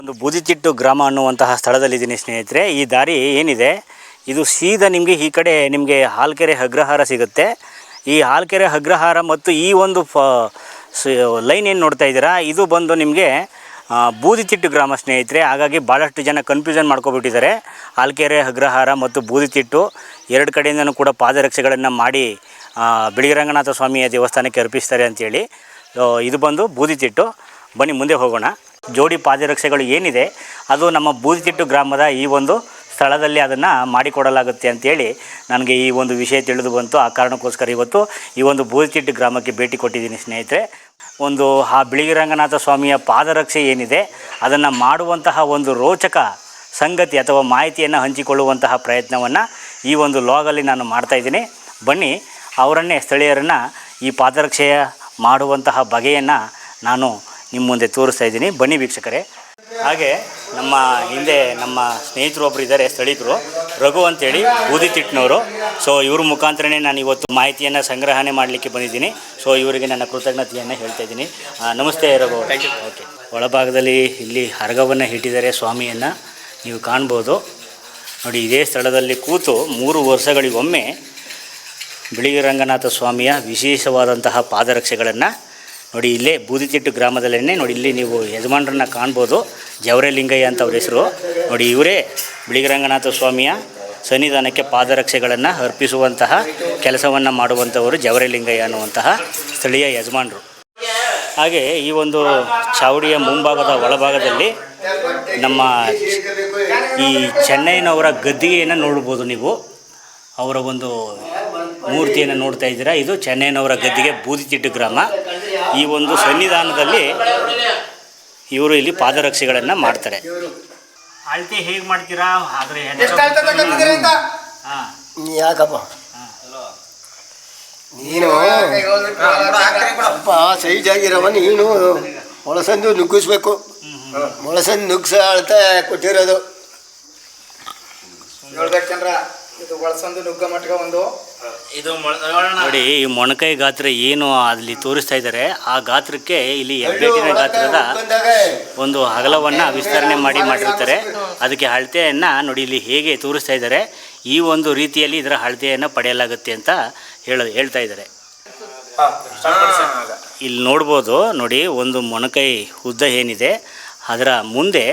ಒಂದು ಬೂದಿತಿಟ್ಟು ಗ್ರಾಮ ಅನ್ನುವಂತಹ ಸ್ಥಳದಲ್ಲಿದ್ದೀನಿ ಸ್ನೇಹಿತರೆ. ಈ ದಾರಿ ಏನಿದೆ ಇದು ಸೀದಾ ನಿಮಗೆ ಈ ಕಡೆ ನಿಮಗೆ ಹಾಲ್ಕೆರೆ ಅಗ್ರಹಾರ ಸಿಗುತ್ತೆ. ಈ ಹಾಲ್ಕೆರೆ ಅಗ್ರಹಾರ ಮತ್ತು ಈ ಒಂದು ಲೈನ್ ಏನು ನೋಡ್ತಾ ಇದ್ದೀರಾ ಇದು ಬಂದು ನಿಮಗೆ ಬೂದಿತಿಟ್ಟು ಗ್ರಾಮ ಸ್ನೇಹಿತರೆ. ಹಾಗಾಗಿ ಭಾಳಷ್ಟು ಜನ ಕನ್ಫ್ಯೂಷನ್ ಮಾಡ್ಕೊಬಿಟ್ಟಿದ್ದಾರೆ. ಹಾಲ್ಕೆರೆ ಅಗ್ರಹಾರ ಮತ್ತು ಬೂದಿತಿಟ್ಟು ಎರಡು ಕಡೆಯಿಂದನೂ ಕೂಡ ಪಾದರಕ್ಷೆಗಳನ್ನು ಮಾಡಿ ಬಿಳಿಗಿರಂಗನಾಥ ಸ್ವಾಮಿಯ ದೇವಸ್ಥಾನಕ್ಕೆ ಅರ್ಪಿಸ್ತಾರೆ ಅಂಥೇಳಿ. ಇದು ಬಂದು ಬೂದಿತಿಟ್ಟು. ಬನ್ನಿ ಮುಂದೆ ಹೋಗೋಣ. ಜೋಡಿ ಪಾದರಕ್ಷೆಗಳು ಏನಿದೆ ಅದು ನಮ್ಮ ಬೂದಿತಿಟ್ಟು ಗ್ರಾಮದ ಈ ಒಂದು ಸ್ಥಳದಲ್ಲಿ ಅದನ್ನು ಮಾಡಿಕೊಡಲಾಗುತ್ತೆ ಅಂಥೇಳಿ ನನಗೆ ಈ ಒಂದು ವಿಷಯ ತಿಳಿದು ಬಂತು. ಆ ಕಾರಣಕ್ಕೋಸ್ಕರ ಇವತ್ತು ಈ ಒಂದು ಬೂದಿತಿಟ್ಟು ಗ್ರಾಮಕ್ಕೆ ಭೇಟಿ ಕೊಟ್ಟಿದ್ದೀನಿ ಸ್ನೇಹಿತರೆ. ಒಂದು ಆ ಬಿಳಿಗಿರಂಗನಾಥ ಸ್ವಾಮಿಯ ಪಾದರಕ್ಷೆ ಏನಿದೆ ಅದನ್ನು ಮಾಡುವಂತಹ ಒಂದು ರೋಚಕ ಸಂಗತಿ ಅಥವಾ ಮಾಹಿತಿಯನ್ನು ಹಂಚಿಕೊಳ್ಳುವಂತಹ ಪ್ರಯತ್ನವನ್ನು ಈ ಒಂದು ಲಾಗಲ್ಲಿ ನಾನು ಮಾಡ್ತಾಯಿದ್ದೀನಿ. ಬನ್ನಿ ಅವರನ್ನೇ ಸ್ಥಳೀಯರನ್ನು ಈ ಪಾದರಕ್ಷೆಯ ಮಾಡುವಂತಹ ಬಗೆಯನ್ನು ನಾನು ನಿಮ್ಮ ಮುಂದೆ ತೋರಿಸ್ತಾ ಇದ್ದೀನಿ. ಬನ್ನಿ ವೀಕ್ಷಕರೇ. ಹಾಗೆ ನಮ್ಮ ಹಿಂದೆ ನಮ್ಮ ಸ್ನೇಹಿತರು ಒಬ್ಬರು ಇದ್ದಾರೆ, ಸ್ಥಳೀಕರು ರಘು ಅಂತೇಳಿ ಬೂದಿತಿಟ್ಟಿನವರು. ಸೊ ಇವ್ರ ಮುಖಾಂತರನೇ ನಾನು ಇವತ್ತು ಮಾಹಿತಿಯನ್ನು ಸಂಗ್ರಹಣೆ ಮಾಡಲಿಕ್ಕೆ ಬಂದಿದ್ದೀನಿ. ಸೊ ಇವರಿಗೆ ನನ್ನ ಕೃತಜ್ಞತೆಯನ್ನು ಹೇಳ್ತಾ ಇದ್ದೀನಿ. ನಮಸ್ತೆ ರಘು. ಓಕೆ, ಒಳಭಾಗದಲ್ಲಿ ಇಲ್ಲಿ ಹರಗವನ್ನು ಇಟ್ಟಿದ್ದಾರೆ ಸ್ವಾಮಿಯನ್ನು ನೀವು ಕಾಣ್ಬೋದು ನೋಡಿ. ಇದೇ ಸ್ಥಳದಲ್ಲಿ ಕೂತು 3 ವರ್ಷಗಳಿಗೊಮ್ಮೆ ಬಿಳಿಗಿರಂಗನಾಥ ಸ್ವಾಮಿಯ ವಿಶೇಷವಾದಂತಹ ಪಾದರಕ್ಷೆಗಳನ್ನು ನೋಡಿ ಇಲ್ಲೇ ಬೂದಿತಿಟ್ಟು ಗ್ರಾಮದಲ್ಲೇ ನೋಡಿ ಇಲ್ಲಿ ನೀವು ಯಜಮಾನರನ್ನ ಕಾಣ್ಬೋದು. ಜವರೆ ಲಿಂಗಯ್ಯ ಅಂತ ಅವ್ರ ಹೆಸರು ನೋಡಿ. ಇವರೇ ಬಿಳಿಗಿರಂಗನಾಥ ಸ್ವಾಮಿಯ ಸನ್ನಿಧಾನಕ್ಕೆ ಪಾದರಕ್ಷೆಗಳನ್ನು ಅರ್ಪಿಸುವಂತಹ ಕೆಲಸವನ್ನು ಮಾಡುವಂಥವರು ಜವರೆ ಲಿಂಗಯ್ಯ ಅನ್ನುವಂತಹ ಸ್ಥಳೀಯ ಯಜಮಾನರು. ಹಾಗೆ ಈ ಒಂದು ಚಾವಡಿಯ ಮುಂಭಾಗದ ಒಳಭಾಗದಲ್ಲಿ ನಮ್ಮ ಈ ಚೆನ್ನೈನವರ ಗದ್ದಿಗೆಯನ್ನು ನೋಡ್ಬೋದು ನೀವು. ಅವರ ಒಂದು ಮೂರ್ತಿಯನ್ನು ನೋಡ್ತಾ ಇದ್ದೀರಾ. ಇದು ಚೆನ್ನೈನವರ ಗದ್ದಿಗೆ, ಬೂದಿತಿಟ್ಟು ಗ್ರಾಮ. ಈ ಒಂದು ಸನ್ನಿಧಾನದಲ್ಲಿ ಇವರು ಇಲ್ಲಿ ಪಾದರಕ್ಷೆಗಳನ್ನು ಮಾಡ್ತಾರೆ. ಅಳತೆ ಹೇಗೆ ಮಾಡ್ತೀರಾ? ಆದರೆ ಯಾಕಪ್ಪ ನೀನು ಸ್ವಲ್ಪ ಸೈಜ್ ಆಗಿರವ, ನೀನು ಮೊಳಸಂದು ನುಗ್ಗಿಸ್ಬೇಕು. ಮೊಳಸಂದು ನುಗ್ಗಿಸ ಅಳತೆ ಕೊಟ್ಟಿರೋದು ಇದು ಬಳಸೊಂದು ನುಗ್ಗ ಮಟ್ಟ ಒಂದು ಇದು ನೋಡಿ. ಈ ಮೊಣಕೈ ಗಾತ್ರ ಏನು ಅಲ್ಲಿ ತೋರಿಸ್ತಾ ಇದ್ದಾರೆ ಆ ಗಾತ್ರಕ್ಕೆ ಇಲ್ಲಿ ಹೆಬ್ಬೆಟ್ಟಿನ ಗಾತ್ರದ ಒಂದು ಅಗಲವನ್ನು ವಿಸ್ತರಣೆ ಮಾಡಿರ್ತಾರೆ. ಅದಕ್ಕೆ ಅಳತೆಯನ್ನು ನೋಡಿ ಇಲ್ಲಿ ಹೇಗೆ ತೋರಿಸ್ತಾ ಇದ್ದಾರೆ. ಈ ಒಂದು ರೀತಿಯಲ್ಲಿ ಇದರ ಅಳತೆಯನ್ನು ಪಡೆಯಲಾಗುತ್ತೆ ಅಂತ ಹೇಳ್ತಾ ಇದ್ದಾರೆ. ಇಲ್ಲಿ ನೋಡ್ಬೋದು ನೋಡಿ, ಒಂದು ಮೊಣಕೈ ಉದ್ದ ಏನಿದೆ ಅದರ ಮುಂದೆ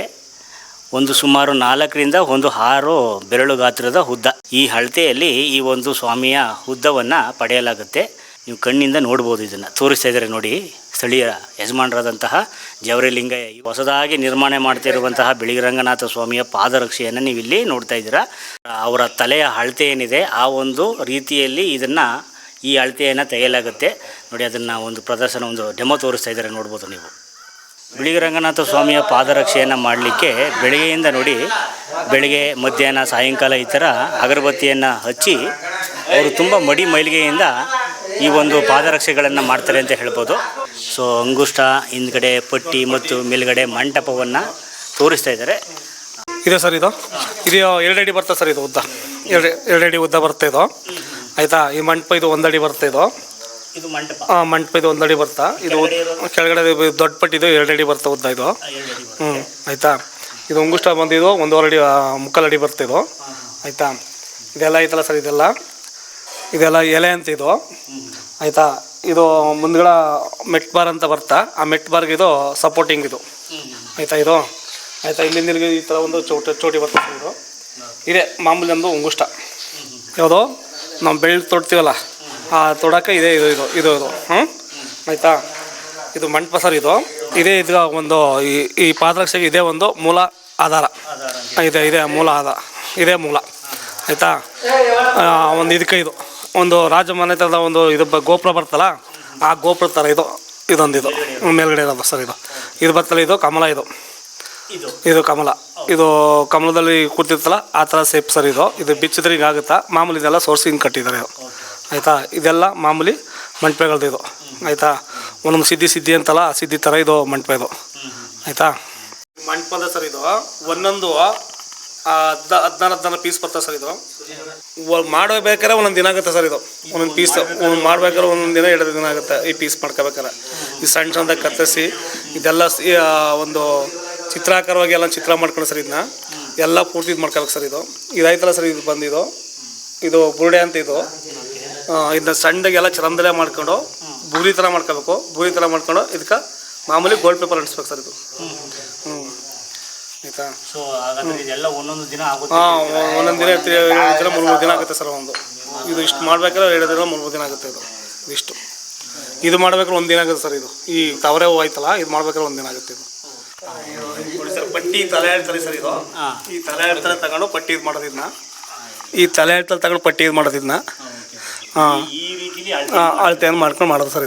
ಒಂದು ಸುಮಾರು 4ರಿಂದ 6 ಬೆರಳು ಗಾತ್ರದ ಉದ್ದ. ಈ ಅಳತೆಯಲ್ಲಿ ಈ ಒಂದು ಸ್ವಾಮಿಯ ಉದ್ದವನ್ನು ಪಡೆಯಲಾಗುತ್ತೆ. ನೀವು ಕಣ್ಣಿಂದ ನೋಡ್ಬೋದು. ಇದನ್ನು ತೋರಿಸ್ತಾ ಇದ್ದಾರೆ ನೋಡಿ ಸ್ಥಳೀಯ ಯಜಮಾನರಾದಂತಹ ಜವರೆ ಲಿಂಗಯ್ಯ. ಹೊಸದಾಗಿ ನಿರ್ಮಾಣ ಮಾಡ್ತಿರುವಂತಹ ಬಿಳಿಗಿರಂಗನಾಥ ಸ್ವಾಮಿಯ ಪಾದರಕ್ಷೆಯನ್ನು ನೀವು ಇಲ್ಲಿ ನೋಡ್ತಾ ಇದ್ದೀರಾ. ಅವರ ತಲೆಯ ಅಳತೆ ಏನಿದೆ ಆ ಒಂದು ರೀತಿಯಲ್ಲಿ ಇದನ್ನು ಈ ಅಳತೆಯನ್ನು ತೆಗೆಯಲಾಗುತ್ತೆ ನೋಡಿ. ಅದನ್ನು ಒಂದು ಪ್ರದರ್ಶನ, ಒಂದು ಡೆಮೋ ತೋರಿಸ್ತಾ ಇದ್ದಾರೆ, ನೋಡ್ಬೋದು ನೀವು. ಬಿಳಿಗಿರಂಗನಾಥ ಸ್ವಾಮಿಯ ಪಾದರಕ್ಷೆಯನ್ನು ಮಾಡಲಿಕ್ಕೆ ಬೆಳಗ್ಗೆಯಿಂದ ನೋಡಿ, ಬೆಳಗ್ಗೆ ಮಧ್ಯಾಹ್ನ ಸಾಯಂಕಾಲ ಈ ಥರ ಅಗರಬತ್ತಿಯನ್ನು ಹಚ್ಚಿ ಅವರು ತುಂಬ ಮೈಲಿಗೆಯಿಂದ ಈ ಒಂದು ಪಾದರಕ್ಷೆಗಳನ್ನು ಮಾಡ್ತಾರೆ ಅಂತ ಹೇಳ್ಬೋದು. ಸೊ ಅಂಗುಷ್ಟ, ಹಿಂದ್ಗಡೆ ಪಟ್ಟಿ ಮತ್ತು ಮೇಲ್ಗಡೆ ಮಂಟಪವನ್ನು ತೋರಿಸ್ತಾ ಇದ್ದಾರೆ. ಇದೆ ಸರ್, ಇದು 2 ಅಡಿ ಬರ್ತದೆ ಸರ್. ಇದು ಉದ್ದ 2 ಅಡಿ ಉದ್ದ ಬರುತ್ತೆ ಇದು, ಆಯಿತಾ. ಈ ಮಂಟಪ ಇದು 1 ಅಡಿ ಬರುತ್ತೆ. ಇದು ಮಂಟಪ ಇದು 1 ಅಡಿ ಬರ್ತಾ. ಇದು ಕೆಳಗಡೆ ದೊಡ್ಡ ಪಟ್ಟಿ ಇದು 2 ಅಡಿ ಬರ್ತಾ ಉದ್ದ ಇದು. ಆಯಿತಾ. ಇದು ಅಂಗುಷ್ಟ ಬಂದು ಇದು 1.5 ಅಡಿ, 3/4 ಅಡಿ ಬರುತ್ತೆ ಇದು, ಆಯಿತಾ. ಇದೆಲ್ಲ ಐತಲ್ಲ ಸರ್, ಇದೆಲ್ಲ ಎಲೆ ಅಂತ ಇದು, ಆಯಿತಾ. ಇದು ಮುಂದ್ಗಡೆ ಮೆಟ್ ಬಾರ್ ಅಂತ ಬರ್ತಾ, ಆ ಮೆಟ್ ಬಾರ್ಗೆ ಇದು ಸಪೋರ್ಟಿಂಗ್ ಇದು, ಆಯಿತಾ. ಇದು ಆಯಿತಾ. ಇಲ್ಲಿಂದ ಈ ಥರ ಒಂದು ಚೋಟಿ ಬರ್ತದೆ. ಇದು ಇದೆ ಮಾಮೂಲಿ ಒಂದು ಅಂಗುಷ್ಟ. ಯಾವುದು ನಾವು ಬೆಳ್ಳಿ ತೊಡ್ತೀವಲ್ಲ ಆ ತೊಡಕ್ಕೆ ಇದೆ ಇದು ಆಯಿತಾ. ಇದು ಮಂಟಪ ಸರ್. ಇದೇ ಒಂದು ಈ ಪಾದರಕ್ಷೆಗೆ ಇದೇ ಒಂದು ಮೂಲ ಆಧಾರ ಇದೆ ಮೂಲ ಆಧಾರ, ಇದೇ ಮೂಲ, ಆಯಿತಾ. ಒಂದು ಇದಕ್ಕೆ ಇದು ಒಂದು ರಾಜಮನೆ ಥರದ ಒಂದು ಇದು ಗೋಪುರ ಬರ್ತಲ್ಲ, ಆ ಗೋಪುರ ಥರ ಇದೊಂದು ಮೇಲ್ಗಡೆ ಇರೋದು ಸರ್. ಇದು ಬರ್ತಲ್ಲ, ಇದು ಕಮಲ. ಇದು ಕಮಲ. ಇದು ಕಮಲದಲ್ಲಿ ಕೂತಿರ್ತಲ್ಲ ಆ ಥರ ಸೇಪ್ ಸರ್. ಇದು ಬಿಚ್ಚಿದ್ರೆ ಹಿಂಗೆ ಆಗುತ್ತಾ. ಮಾಮೂಲಿ ಇದೆಲ್ಲ ಸೋರ್ಸಿ ಹಿಂಗೆ ಕಟ್ಟಿದ್ದಾರೆ, ಆಯಿತಾ. ಇದೆಲ್ಲ ಮಾಮೂಲಿ ಮಂಟಪಗಳದ್ದು ಇದು, ಆಯಿತಾ. ಒಂದೊಂದು ಸಿದ್ಧಿ ಅಂತಲ್ಲ, ಆ ಸಿದ್ಧಿ ಥರ ಇದು ಮಂಟಪ ಇದು, ಆಯಿತಾ. ಮಂಟಪದ ಸರ್ ಇದು ಒಂದೊಂದು 14 ಪೀಸ್ ಬರ್ತದೆ ಸರ್. ಇದು ಮಾಡಬೇಕಾದ್ರೆ ಒಂದೊಂದು ದಿನ ಆಗುತ್ತೆ ಸರ್. ಇದು ಒಂದೊಂದು ಪೀಸ್ ಮಾಡ್ಬೇಕಾದ್ರೆ 1 ದಿನ 2 ದಿನ ಆಗುತ್ತೆ ಈ ಪೀಸ್ ಮಾಡ್ಕೋಬೇಕಾರೆ. ಈ ಸಣ್ಣದಾಗಿ ಕತ್ತರಿಸಿ ಇದೆಲ್ಲ ಒಂದು ಚಿತ್ರಾಕಾರವಾಗಿ ಎಲ್ಲ ಚಿತ್ರ ಮಾಡ್ಕೊಂಡು ಸರ್ ಇದನ್ನ ಎಲ್ಲ ಪೂರ್ತಿ ಇದು ಮಾಡ್ಕೋಬೇಕು ಸರ್. ಇದಾಯ್ತಲ್ಲ ಸರ್, ಇದು ಬಂದಿದ್ದು ಇದು ಬುರುಡೆ ಅಂತ ಇದು. ಇದನ್ನ ಸಣ್ಣಗೆಲ್ಲ ಚರಂದಲೆ ಮಾಡ್ಕೊಂಡು ಬೂರಿ ಥರ ಮಾಡ್ಕೋಬೇಕು. ಬೂರಿ ಥರ ಮಾಡ್ಕೊಂಡು ಇದಕ್ಕೆ ಮಾಮೂಲಿ ಗೋಲ್ಡ್ ಪೇಪರ್ ಅಂಟಿಸ್ಬೇಕು ಸರ್ ಇದು. ಆಯಿತಾ? ಸೊ ಹಾಗಾದ್ರೆ ಇದೆಲ್ಲ ಒಂದೊಂದು ದಿನ ಆಗುತ್ತೆ? ಒಂದೊಂದು ದಿನ 2 ದಿನ 3 ದಿನ ಆಗುತ್ತೆ ಸರ್. ಇದು ಇಷ್ಟು ಮಾಡ್ಬೇಕಾದ್ರೆ 2 ದಿನ 3 ದಿನ ಆಗುತ್ತೆ. ಇಷ್ಟು ಇದು ಮಾಡ್ಬೇಕಾದ್ರೆ 1 ದಿನ ಆಗುತ್ತೆ ಸರ್. ಈ ತವರೆ ಹೂವು ಆಯ್ತಲ್ಲ, ಇದು ಮಾಡ್ಬೇಕಾದ್ರೆ 1 ದಿನ ಆಗುತ್ತೆ. ನೋಡಿ ಸರ್, ಪಟ್ಟಿ ತಲೆ ಹೇಳ್ತಾರೆ ಸರ್. ಈ ತಲೆ ಹೇಳ್ತಾರೆ ತಗೊಂಡು ಪಟ್ಟಿ ಇದು ಮಾಡೋದಿದ್ನ, ಈ ತಲೆ ಹೇಳ್ತಾರೆ ತಗೊಂಡು ಪಟ್ಟಿ ಇದು ಮಾಡೋದಿದ್ನ ಅಳತೆಯನ್ನು ಮಾಡ್ಕೊಂಡು ಮಾಡೋದು ಸರ್.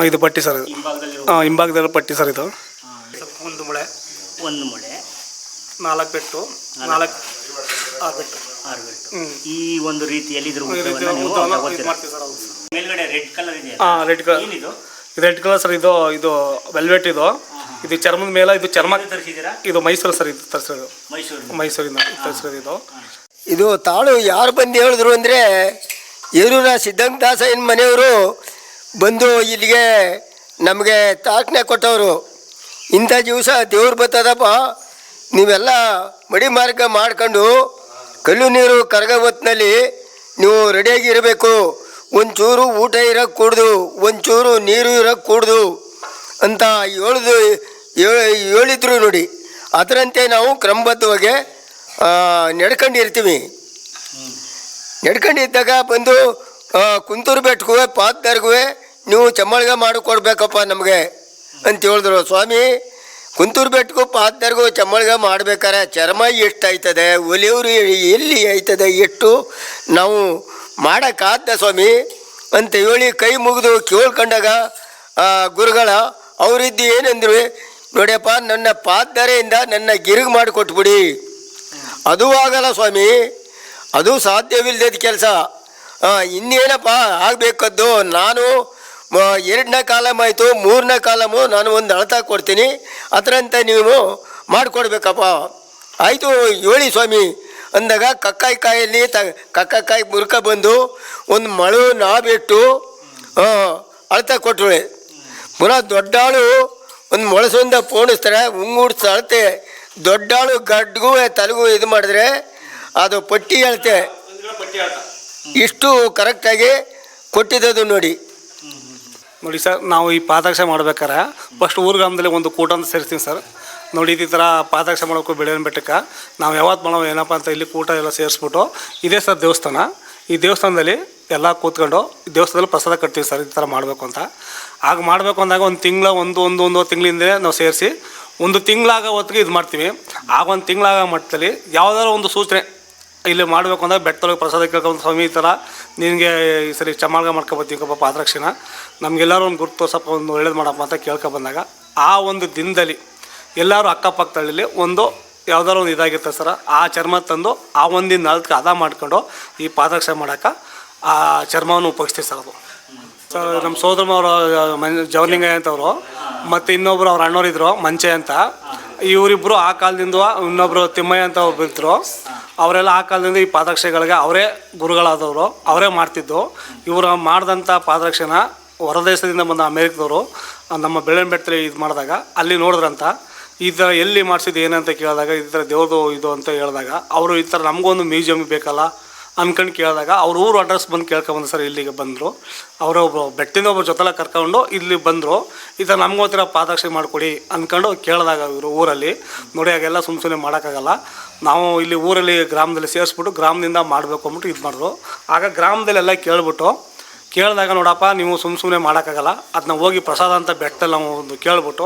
ಇದು ಪಟ್ಟಿ ಸರ್. ಹಿಂಭಾಗದಲ್ಲಿ ಪಟ್ಟಿ ಸರ್. ಇದು 1 ಮೊಳೆ 4 ಬೆಟ್ಟು 6 ಬೆಟ್ಟು. ಈ ಒಂದು ರೀತಿಯಲ್ಲಿ ಇದ್ರ ಮೇಲ್ಗಡೆ ರೆಡ್ ಕಲರ್ ಇದೆ. ರೆಡ್ ಕಲರ್ ಇದು ರೆಡ್ ಕಲರ್ ಸರ್. ಇದು ವೆಲ್ವೆಟ್. ಇದು ಚರ್ಮದ ಮೇಲೆ. ಇದು ಚರ್ಮ ತರಿಸಿದ್ದೀರಾ? ಇದು ಮೈಸೂರು ಸರ್. ಇದು ತರಿಸಿರೋದು ಮೈಸೂರಿಂದ ತರಿಸಿರೋದು. ಇದು ತಾಳು ಯಾರು ಬಂದು ಹೇಳಿದ್ರು ಅಂದರೆ ಏರೂರ ಸಿದ್ಧಂಗದಾಸಯ್ಯನ ಮನೆಯವರು ಬಂದು ಇಲ್ಲಿಗೆ ನಮಗೆ ತಾಕನೆ ಕೊಟ್ಟವರು. ಇಂಥ ದಿವಸ ದೇವ್ರು ಬರ್ತದಪ್ಪ, ನೀವೆಲ್ಲ ಮಡಿ ಮಾರ್ಗ ಮಾಡ್ಕೊಂಡು ಕಲ್ಲು ನೀರು ಕರಗ ಹೊತ್ತಿನಲ್ಲಿ ನೀವು ರೆಡಿಯಾಗಿರಬೇಕು. ಒಂಚೂರು ಊಟ ಇರೋಕ್ಕೆ ಕೂಡ್ದು, ಒಂಚೂರು ನೀರು ಇರೋಕ್ಕೆ ಕೂಡ್ದು ಅಂತ ಹೇಳಿದ್ರು ನೋಡಿ. ಅದರಂತೆ ನಾವು ಕ್ರಮಬದ್ಧವಾಗಿ ನಡ್ಕೊಂಡಿರ್ತೀವಿ. ನಡ್ಕೊಂಡಿದ್ದಾಗ ಬಂದು ಕುಂತೂರು ಬೆಟ್ಟಗೂ ಪಾದರ್ಗೂ ನೀವು ಚಮ್ಮಳ್ಗ ಮಾಡಿಕೊಡ್ಬೇಕಪ್ಪ ನಮಗೆ ಅಂತ ಹೇಳಿದ್ರು. ಸ್ವಾಮಿ, ಕುಂತೂರು ಬೆಟ್ಟಗೂ ಪಾದರ್ಗೂ ಚಮ್ಮಳ್ಗ ಮಾಡ್ಬೇಕಾರೆ ಚರ್ಮ ಎಷ್ಟು ಆಯ್ತದೆ, ಒಲೆಯವರು ಎಲ್ಲಿ ಆಯ್ತದೆ, ಎಷ್ಟು ನಾವು ಮಾಡೋಕ್ಕಾದ ಸ್ವಾಮಿ ಅಂತ ಹೇಳಿ ಕೈ ಮುಗಿದು ಕೇಳ್ಕೊಂಡಾಗ ಗುರುಗಳ ಅವರಿದ್ದು ಏನಂದ್ರು, ನೋಡ್ಯಪ್ಪ ನನ್ನ ಪಾದರೆಯಿಂದ ನನ್ನ ಗಿರಿಗೆ ಮಾಡಿಕೊಟ್ಬಿಡಿ. ಅದು ಆಗಲ್ಲ ಸ್ವಾಮಿ, ಅದು ಸಾಧ್ಯವಿಲ್ಲದ ಕೆಲಸ. ಇನ್ನೇನಪ್ಪ ಆಗಬೇಕದ್ದು, ನಾನು 2ನೇ ಕಾಲಮ್ ಆಯಿತು, 3ನೇ ಕಾಲಮು ನಾನು ಒಂದು ಅಳತ ಕೊಡ್ತೀನಿ, ಅದರಂತೆ ನೀವು ಮಾಡಿಕೊಡ್ಬೇಕಪ್ಪ. ಆಯಿತು ಹೇಳಿ ಸ್ವಾಮಿ ಅಂದಾಗ ಕಕ್ಕಾಯಿ ಕಕ್ಕಾಯಿ ಮುರುಕ ಬಂದು ಒಂದು ಮಳು ನಾಬಿಟ್ಟು ಅಳತ ಕೊಟ್ಟಳೆ. ಪುನಃ ದೊಡ್ಡಾಳು ಒಂದು ಮೊಳಸೊಂದ ಪೋಣಿಸ್ತಾರೆ, ಉಂಗುಡ್ಸ ಅಳತೆ. ದೊಡ್ಡಾಳು ಗಡ್ಗೂ ತಲೆಗೂ ಇದು ಮಾಡಿದ್ರೆ ಅದು ಪಟ್ಟಿ ಅಳತೆ. ಇಷ್ಟು ಕರೆಕ್ಟಾಗಿ ಕೊಟ್ಟಿದ್ದು ನೋಡಿ. ನೋಡಿ ಸರ್, ನಾವು ಈ ಪಾದಾಕ್ಷ ಮಾಡ್ಬೇಕಾರೆ ಫಸ್ಟ್ ಊರುಗ್ರಾಮದಲ್ಲಿ ಒಂದು ಕೂಟ ಅಂತ ಸೇರಿಸ್ತೀವಿ ಸರ್. ನೋಡಿ ಈ ಥರ ಪಾದಾಕ್ಷ ಮಾಡೋಕ್ಕೂ ಬೆಳೆಯೋಣ ಬೆಟ್ಟಕ್ಕೆ ನಾವು ಯಾವತ್ತು ಮಾಡೋ ಏನಪ್ಪ ಅಂತ ಇಲ್ಲಿ ಕೂಟ ಎಲ್ಲ ಸೇರಿಸ್ಬಿಟ್ಟು, ಇದೇ ಸರ್ ದೇವಸ್ಥಾನ. ಈ ದೇವಸ್ಥಾನದಲ್ಲಿ ಎಲ್ಲ ಕೂತ್ಕೊಂಡು ದೇವಸ್ಥಾನದಲ್ಲಿ ಪ್ರಸಾದ ಕಟ್ತೀವಿ ಸರ್. ಈ ಥರ ಮಾಡಬೇಕು ಅಂತ ಆಗ ಮಾಡಬೇಕು ಅಂದಾಗ ಒಂದು ತಿಂಗಳಿಂದಲೇ ನಾವು ಸೇರಿಸಿ 1 ತಿಂಗಳಾಗ ಹೊತ್ತಿಗೆ ಇದು ಮಾಡ್ತೀವಿ. ಆಗ 1 ತಿಂಗಳಾಗ ಮಟ್ಟದಲ್ಲಿ ಯಾವುದಾದ್ರು ಒಂದು ಸೂಚನೆ ಇಲ್ಲಿ ಮಾಡಬೇಕು ಅಂದಾಗ ಬೆಟ್ಟದೊಳಗೆ ಪ್ರಸಾದ ಕೇಳ್ಕೊಂಡು, ಸ್ವಾಮಿ ಈ ಥರ ನಿನಗೆ ಈ ಸರಿ ಚಮಾಳ್ಗ ಮಾಡ್ಕೊಬತ್ತೀವಪ್ಪ ಪಾದರಕ್ಷೆನ, ನಮಗೆಲ್ಲರೂ ಒಂದು ಗುರುತು ತೋರ್ಸಪ್ಪ, ಒಂದು ಒಳ್ಳೇದು ಮಾಡಪ್ಪ ಅಂತ ಕೇಳ್ಕೊಬಂದಾಗ ಆ ಒಂದು ದಿನದಲ್ಲಿ ಎಲ್ಲರೂ ಅಕ್ಕಪಕ್ಕದಲ್ಲಿ ಒಂದು ಯಾವುದಾದ್ರು ಒಂದು ಇದಾಗಿರ್ತದೆ ಸರ್. ಆ ಚರ್ಮ ತಂದು ಆ ಒಂದಿನ ನಾಲ್ಕು ಹದ ಮಾಡ್ಕೊಂಡು ಈ ಪಾದರಕ್ಷೆ ಮಾಡೋಕೆ ಆ ಚರ್ಮವನ್ನು ಉಪಯೋಗಿಸ್ತೀವಿ ಸರ್. ಅದು ಸರ್ ನಮ್ಮ ಸೋದರಮ್ಮವರು ಜವಲಿಂಗಯ್ಯ ಅಂತವರು ಮತ್ತು ಇನ್ನೊಬ್ಬರು ಅವ್ರ ಅಣ್ಣವರಿದ್ರು ಮಂಚೆ ಅಂತ. ಇವರಿಬ್ಬರು ಆ ಕಾಲದಿಂದ, ಇನ್ನೊಬ್ಬರು ತಿಮ್ಮಯ್ಯ ಅಂತ ಒಬ್ಬರು ಇದ್ದರು. ಅವರೆಲ್ಲ ಆ ಕಾಲದಿಂದ ಈ ಪಾದರಕ್ಷೆಗಳಿಗೆ ಅವರೇ ಗುರುಗಳಾದವರು, ಅವರೇ ಮಾಡ್ತಿದ್ದು. ಇವರು ಮಾಡಿದಂಥ ಪಾದರಕ್ಷೆನ ಹೊರದೇಶದಿಂದ ಬಂದ ಅಮೇರಿಕದವರು ನಮ್ಮ ಬೆಳ್ಳನ ಬೆಟ್ಟದಲ್ಲಿ ಇದು ಮಾಡಿದಾಗ ಅಲ್ಲಿ ನೋಡಿದ್ರಂತ. ಈ ಥರ ಎಲ್ಲಿ ಮಾಡಿಸಿದ್ದು ಏನಂತ ಕೇಳಿದಾಗ ಈ ಥರ ದೇವ್ರದು ಇದು ಅಂತ ಹೇಳಿದಾಗ ಅವರು ಈ ಥರ ನಮಗೊಂದು ಮ್ಯೂಸಿಯಮ್ ಬೇಕಲ್ಲ ಅಂದ್ಕೊಂಡು ಕೇಳಿದಾಗ ಅವ್ರ ಊರು ಅಡ್ರೆಸ್ ಬಂದು ಕೇಳ್ಕೊಬಂದು ಸರ್. ಇಲ್ಲಿಗೆ ಬಂದರು ಅವರು, ಒಬ್ಬರು ಬೆಟ್ಟಿಂದ ಒಬ್ಬರು ಜೊತೆಲ್ಲ ಕರ್ಕೊಂಡು ಇಲ್ಲಿ ಬಂದರು. ಈ ಥರ ನಮಗೋತಿರ ಪಾದರಕ್ಷೆ ಮಾಡಿಕೊಡಿ ಅಂದ್ಕೊಂಡು ಕೇಳಿದಾಗ ಇವರು ಊರಲ್ಲಿ ನೋಡಿ ಹಾಗೆಲ್ಲ ಸುಮ್ಮನೆ ಮಾಡೋಕ್ಕಾಗಲ್ಲ, ನಾವು ಇಲ್ಲಿ ಊರಲ್ಲಿ ಗ್ರಾಮದಲ್ಲಿ ಸೇರಿಸ್ಬಿಟ್ಟು ಗ್ರಾಮದಿಂದ ಮಾಡಬೇಕು ಅಂದ್ಬಿಟ್ಟು ಇದು ಮಾಡಿದ್ರು. ಆಗ ಗ್ರಾಮದಲ್ಲೆಲ್ಲ ಕೇಳಿದಾಗ ನೋಡಪ್ಪ ನೀವು ಸುಮ್ಮನೆ ಮಾಡೋಕ್ಕಾಗಲ್ಲ, ಅದನ್ನ ಹೋಗಿ ಪ್ರಸಾದ ಅಂತ ಬೆಟ್ಟದಲ್ಲಿ ನಾವು ಒಂದು ಕೇಳ್ಬಿಟ್ಟು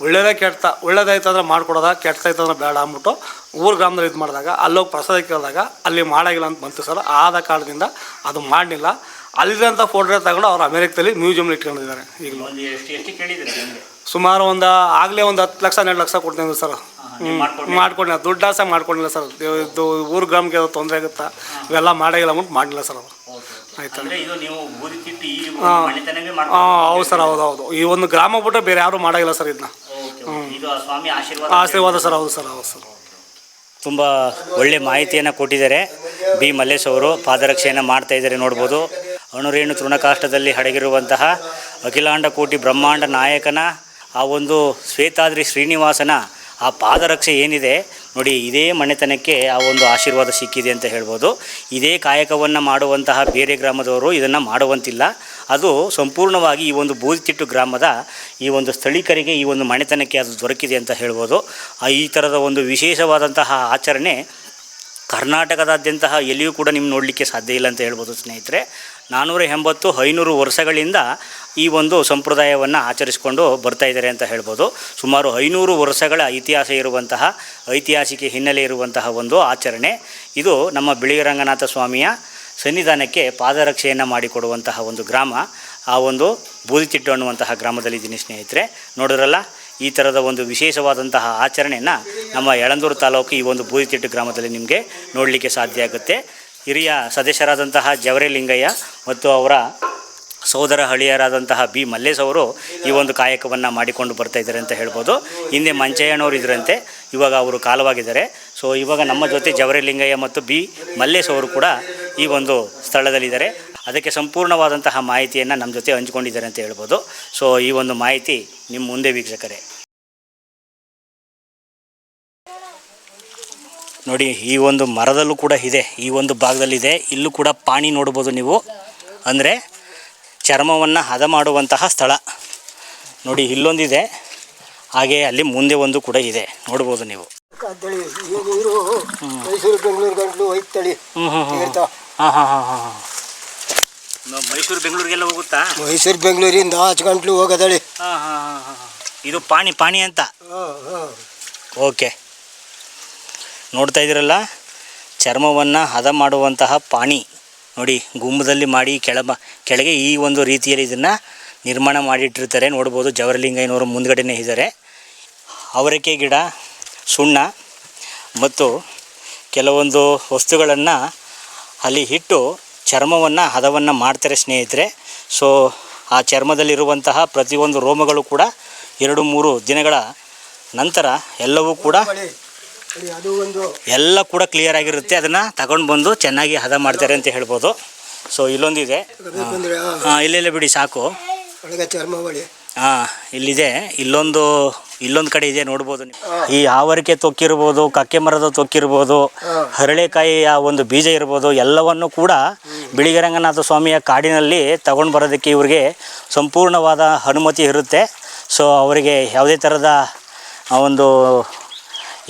ಒಳ್ಳೇದಾಯ್ತಂದ್ರೆ ಮಾಡ್ಕೊಡೋದ, ಕೆಟ್ಟದಾಯ್ತಂದ್ರೆ ಬೇಡ ಅಂದ್ಬಿಟ್ಟು ಗ್ರಾಮದಲ್ಲಿ ಇದು ಮಾಡಿದಾಗ ಅಲ್ಲೋಗಿ ಪ್ರಸಾದ ಕೇಳಿದಾಗ ಅಲ್ಲಿ ಮಾಡಾಗಿಲ್ಲ ಅಂತ ಬಂತು ಸರ್. ಆದ ಕಾರಣದಿಂದ ಅದು ಮಾಡಲಿಲ್ಲ. ಅಲ್ಲಿದ್ದಂಥ ಫೋಟೋ ತಗೊಂಡು ಅವ್ರು ಅಮೇರಿಕದಲ್ಲಿ ಮ್ಯೂಸಿಯಮ್ನ ಇಟ್ಕೊಂಡಿದ್ದಾರೆ. ಈಗಲೂ ಸುಮಾರು ಆಗಲೇ ಒಂದು 10 ಲಕ್ಷ 12 ಲಕ್ಷ ಕೊಡ್ತೀನಿ ಸರ್. ಮಾಡ್ಕೊಂಡಿಲ್ಲ, ದುಡ್ಡು ಆಸೆ ಮಾಡ್ಕೊಂಡಿಲ್ಲ ಸರ್. ಇದು ಗ್ರಾಮಕ್ಕೆ ತೊಂದರೆ ಆಗುತ್ತಾ, ಇವೆಲ್ಲ ಮಾಡಾಗಿಲ್ಲ ಅಂದ್ಬಿಟ್ಟು ಮಾಡಲಿಲ್ಲ ಸರ್ ಅವರು. ಆಯ್ತು. ಹೌದು ಸರ್, ಹೌದು. ಈ ಒಂದು ಗ್ರಾಮ ಬಿಟ್ಟರೆ ಬೇರೆ ಯಾರು ಮಾಡಾಗಿಲ್ಲ ಸರ್ ಇದನ್ನ. ಆಶೀರ್ವಾದ ಸರ್. ಹೌದು ಸರ್. ತುಂಬ ಒಳ್ಳೆ ಮಾಹಿತಿಯನ್ನು ಕೊಟ್ಟಿದ್ದಾರೆ ಬಿ ಮಲ್ಲೇಶ್ ಅವರು. ಪಾದರಕ್ಷೆಯನ್ನು ಮಾಡ್ತಾಯಿದ್ದಾರೆ ನೋಡ್ಬೋದು. ಅಣುರೇಣು ತೃಣಕಾಷ್ಟದಲ್ಲಿ ಅಡಗಿರುವಂತಹ ಅಖಿಲಾಂಡ ಕೋಟಿ ಬ್ರಹ್ಮಾಂಡ ನಾಯಕನ ಆ ಒಂದು ಶ್ವೇತಾದ್ರಿ ಶ್ರೀನಿವಾಸನ ಆ ಪಾದರಕ್ಷೆ ಏನಿದೆ ನೋಡಿ, ಇದೇ ಮನೆತನಕ್ಕೆ ಆ ಒಂದು ಆಶೀರ್ವಾದ ಸಿಕ್ಕಿದೆ ಅಂತ ಹೇಳ್ಬೋದು. ಇದೇ ಕಾಯಕವನ್ನು ಮಾಡುವಂತಹ ಬೇರೆ ಗ್ರಾಮದವರು ಇದನ್ನು ಮಾಡುವಂತಿಲ್ಲ. ಅದು ಸಂಪೂರ್ಣವಾಗಿ ಈ ಒಂದು ಬೂದಿತಿಟ್ಟು ಗ್ರಾಮದ ಈ ಒಂದು ಸ್ಥಳೀಕರಿಗೆ ಈ ಒಂದು ಮನೆತನಕ್ಕೆ ಅದು ದೊರಕಿದೆ ಅಂತ ಹೇಳ್ಬೋದು. ಈ ಥರದ ಒಂದು ವಿಶೇಷವಾದಂತಹ ಆಚರಣೆ ಕರ್ನಾಟಕದಾದ್ಯಂತಹ ಎಲ್ಲಿಯೂ ಕೂಡ ನಿಮ್ಮ ನೋಡಲಿಕ್ಕೆ ಸಾಧ್ಯ ಇಲ್ಲ ಅಂತ ಹೇಳ್ಬೋದು ಸ್ನೇಹಿತರೆ. 480-500 ವರ್ಷಗಳಿಂದ ಈ ಒಂದು ಸಂಪ್ರದಾಯವನ್ನು ಆಚರಿಸಿಕೊಂಡು ಬರ್ತಾಯಿದ್ದಾರೆ ಅಂತ ಹೇಳ್ಬೋದು. ಸುಮಾರು 500 ವರ್ಷಗಳ ಇತಿಹಾಸ ಇರುವಂತಹ ಐತಿಹಾಸಿಕ ಹಿನ್ನೆಲೆ ಇರುವಂತಹ ಒಂದು ಆಚರಣೆ ಇದು. ನಮ್ಮ ಬಿಳಿಗಿರಂಗನಾಥ ಸ್ವಾಮಿಯ ಸನ್ನಿಧಾನಕ್ಕೆ ಪಾದರಕ್ಷೆಯನ್ನು ಮಾಡಿಕೊಡುವಂತಹ ಒಂದು ಗ್ರಾಮ ಆ ಒಂದು ಬೂದಿತಿಟ್ಟು ಅನ್ನುವಂತಹ ಗ್ರಾಮದಲ್ಲಿದ್ದೀನಿ ಸ್ನೇಹಿತರೆ. ನೋಡಿದ್ರಲ್ಲ, ಈ ಥರದ ಒಂದು ವಿಶೇಷವಾದಂತಹ ಆಚರಣೆಯನ್ನು ನಮ್ಮ ಯಳಂದೂರು ತಾಲೂಕು ಈ ಒಂದು ಬೂದಿತಿಟ್ಟು ಗ್ರಾಮದಲ್ಲಿ ನಿಮಗೆ ನೋಡಲಿಕ್ಕೆ ಸಾಧ್ಯ ಆಗುತ್ತೆ. ಹಿರಿಯ ಸದಸ್ಯರಾದಂತಹ ಜವರೆ ಲಿಂಗಯ್ಯ ಮತ್ತು ಅವರ ಸೋದರ ಹಳಿಯರಾದಂತಹ ಬಿ ಮಲ್ಲೇಶ್ ಅವರು ಈ ಒಂದು ಕಾಯಕವನ್ನು ಮಾಡಿಕೊಂಡು ಬರ್ತಾಯಿದ್ದಾರೆ ಅಂತ ಹೇಳ್ಬೋದು. ಹಿಂದೆ ಮಂಚಯ್ಯನವರು ಇದರಂತೆ, ಇವಾಗ ಅವರು ಕಾಲವಾಗಿದ್ದಾರೆ. ಸೊ ಇವಾಗ ನಮ್ಮ ಜೊತೆ ಜವರೆ ಲಿಂಗಯ್ಯ ಮತ್ತು ಬಿ ಮಲ್ಲೇಶ್ ಅವರು ಕೂಡ ಈ ಒಂದು ಸ್ಥಳದಲ್ಲಿದ್ದಾರೆ. ಅದಕ್ಕೆ ಸಂಪೂರ್ಣವಾದಂತಹ ಮಾಹಿತಿಯನ್ನು ನಮ್ಮ ಜೊತೆ ಹಂಚಿಕೊಂಡಿದ್ದಾರೆ ಅಂತ ಹೇಳ್ಬೋದು. ಸೊ ಈ ಒಂದು ಮಾಹಿತಿ ನಿಮ್ಮ ಮುಂದೆ ವೀಕ್ಷಕರೇ ನೋಡಿ. ಈ ಒಂದು ಮರದಲ್ಲೂ ಕೂಡ ಇದೆ, ಈ ಒಂದು ಭಾಗದಲ್ಲಿದೆ. ಇಲ್ಲೂ ಕೂಡ ಪಾಣಿ ನೋಡ್ಬೋದು ನೀವು, ಅಂದರೆ ಚರ್ಮವನ್ನು ಹದ ಮಾಡುವಂತಹ ಸ್ಥಳ ನೋಡಿ. ಇಲ್ಲೊಂದಿದೆ, ಹಾಗೆ ಅಲ್ಲಿ ಮುಂದೆ ಒಂದು ಕೂಡ ಇದೆ, ನೋಡ್ಬೋದು ನೀವು. ಮೈಸೂರು ಬೆಂಗಳೂರು ಗಂಟ್ಲು ಐತಳಿ. ಮೈಸೂರು ಬೆಂಗಳೂರಿಗೆಲ್ಲ ಹೋಗುತ್ತಾ? ಮೈಸೂರು ಬೆಂಗಳೂರಿಂದ ಆಚೆ ಗಂಟ್ಲು ಹೋಗೋದಳಿ. ಇದು ಪಾಣಿ ಅಂತ. ಓಕೆ, ನೋಡ್ತಾ ಇದ್ದೀರಲ್ಲ, ಚರ್ಮವನ್ನು ಹದ ಮಾಡುವಂತಹ ಪಾಣಿ ನೋಡಿ. ಗುಂಬದಲ್ಲಿ ಮಾಡಿ ಕೆಳಗೆ ಈ ಒಂದು ರೀತಿಯಲ್ಲಿ ಇದನ್ನು ನಿರ್ಮಾಣ ಮಾಡಿಟ್ಟಿರ್ತಾರೆ. ನೋಡ್ಬೋದು ಜವರಲಿಂಗಯ್ಯನವರು ಮುಂದ್ಗಡೆನೇ ಇದ್ದಾರೆ. ಅವರೆಕೆ ಗಿಡ, ಸುಣ್ಣ ಮತ್ತು ಕೆಲವೊಂದು ವಸ್ತುಗಳನ್ನು ಅಲ್ಲಿ ಇಟ್ಟು ಚರ್ಮವನ್ನು ಹದವನ್ನು ಮಾಡ್ತಾರೆ ಸ್ನೇಹಿತರೆ. ಸೊ ಆ ಚರ್ಮದಲ್ಲಿರುವಂತಹ ಪ್ರತಿಯೊಂದು ರೋಮಗಳು ಕೂಡ 2-3 ದಿನಗಳ ನಂತರ ಎಲ್ಲವೂ ಕೂಡ ಎಲ್ಲ ಕೂಡ ಕ್ಲಿಯರ್ ಆಗಿರುತ್ತೆ. ಅದನ್ನು ತಗೊಂಡು ಬಂದು ಚೆನ್ನಾಗಿ ಹದ ಮಾಡ್ತಾರೆ ಅಂತ ಹೇಳ್ಬೋದು. ಸೊ ಇಲ್ಲೊಂದಿದೆ, ಇಲ್ಲೆಲ್ಲ ಬಿಡಿ ಸಾಕು. ಇಲ್ಲಿದೆ, ಇಲ್ಲೊಂದು ಕಡೆ ಇದೆ, ನೋಡ್ಬೋದು ನೀವು. ಈ ಆವರಿಕೆ ತೊಕ್ಕಿರ್ಬೋದು, ಕಕ್ಕೆ ಮರದ ತೊಕ್ಕಿರ್ಬೋದು, ಹರಳೆಕಾಯಿಯ ಒಂದು ಬೀಜ ಇರ್ಬೋದು, ಎಲ್ಲವನ್ನು ಕೂಡ ಬಿಳಿಗಿರಂಗನಾಥ ಸ್ವಾಮಿಯ ಕಾಡಿನಲ್ಲಿ ತಗೊಂಡು ಬರೋದಕ್ಕೆ ಇವ್ರಿಗೆ ಸಂಪೂರ್ಣವಾದ ಅನುಮತಿ ಇರುತ್ತೆ. ಸೊ ಅವರಿಗೆ ಯಾವುದೇ ಥರದ ಒಂದು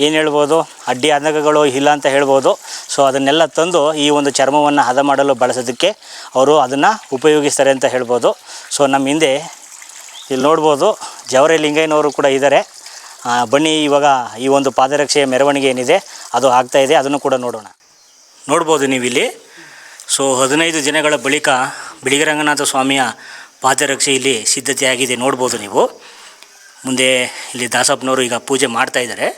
ಏನು ಹೇಳ್ಬೋದು, ಅಡ್ಡಿ ಆತಂಕಗಳು ಇಲ್ಲ ಅಂತ ಹೇಳ್ಬೋದು. ಸೊ ಅದನ್ನೆಲ್ಲ ತಂದು ಈ ಒಂದು ಚರ್ಮವನ್ನು ಹದ ಮಾಡಲು ಬಳಸೋದಕ್ಕೆ ಅವರು ಅದನ್ನು ಉಪಯೋಗಿಸ್ತಾರೆ ಅಂತ ಹೇಳ್ಬೋದು. ಸೊ ನಮ್ಮ ಹಿಂದೆ ಇಲ್ಲಿ ನೋಡ್ಬೋದು ಜವರೆ ಲಿಂಗಯ್ಯನವರು ಕೂಡ ಇದ್ದಾರೆ. ಬನ್ನಿ, ಇವಾಗ ಈ ಒಂದು ಪಾದರಕ್ಷೆಯ ಮೆರವಣಿಗೆ ಏನಿದೆ ಅದು ಆಗ್ತಾಯಿದೆ, ಅದನ್ನು ಕೂಡ ನೋಡ್ಬೋದು ನೀವು ಇಲ್ಲಿ. ಸೊ 15 ದಿನಗಳ ಬಳಿಕ ಬಿಳಿಗಿರಂಗನಾಥ ಸ್ವಾಮಿಯ ಪಾದರಕ್ಷೆ ಇಲ್ಲಿ ಸಿದ್ಧತೆಯಾಗಿದೆ, ನೋಡ್ಬೋದು ನೀವು. ಮುಂದೆ ಇಲ್ಲಿ ದಾಸಪ್ಪನವರು ಈಗ ಪೂಜೆ ಮಾಡ್ತಾಯಿದ್ದಾರೆ.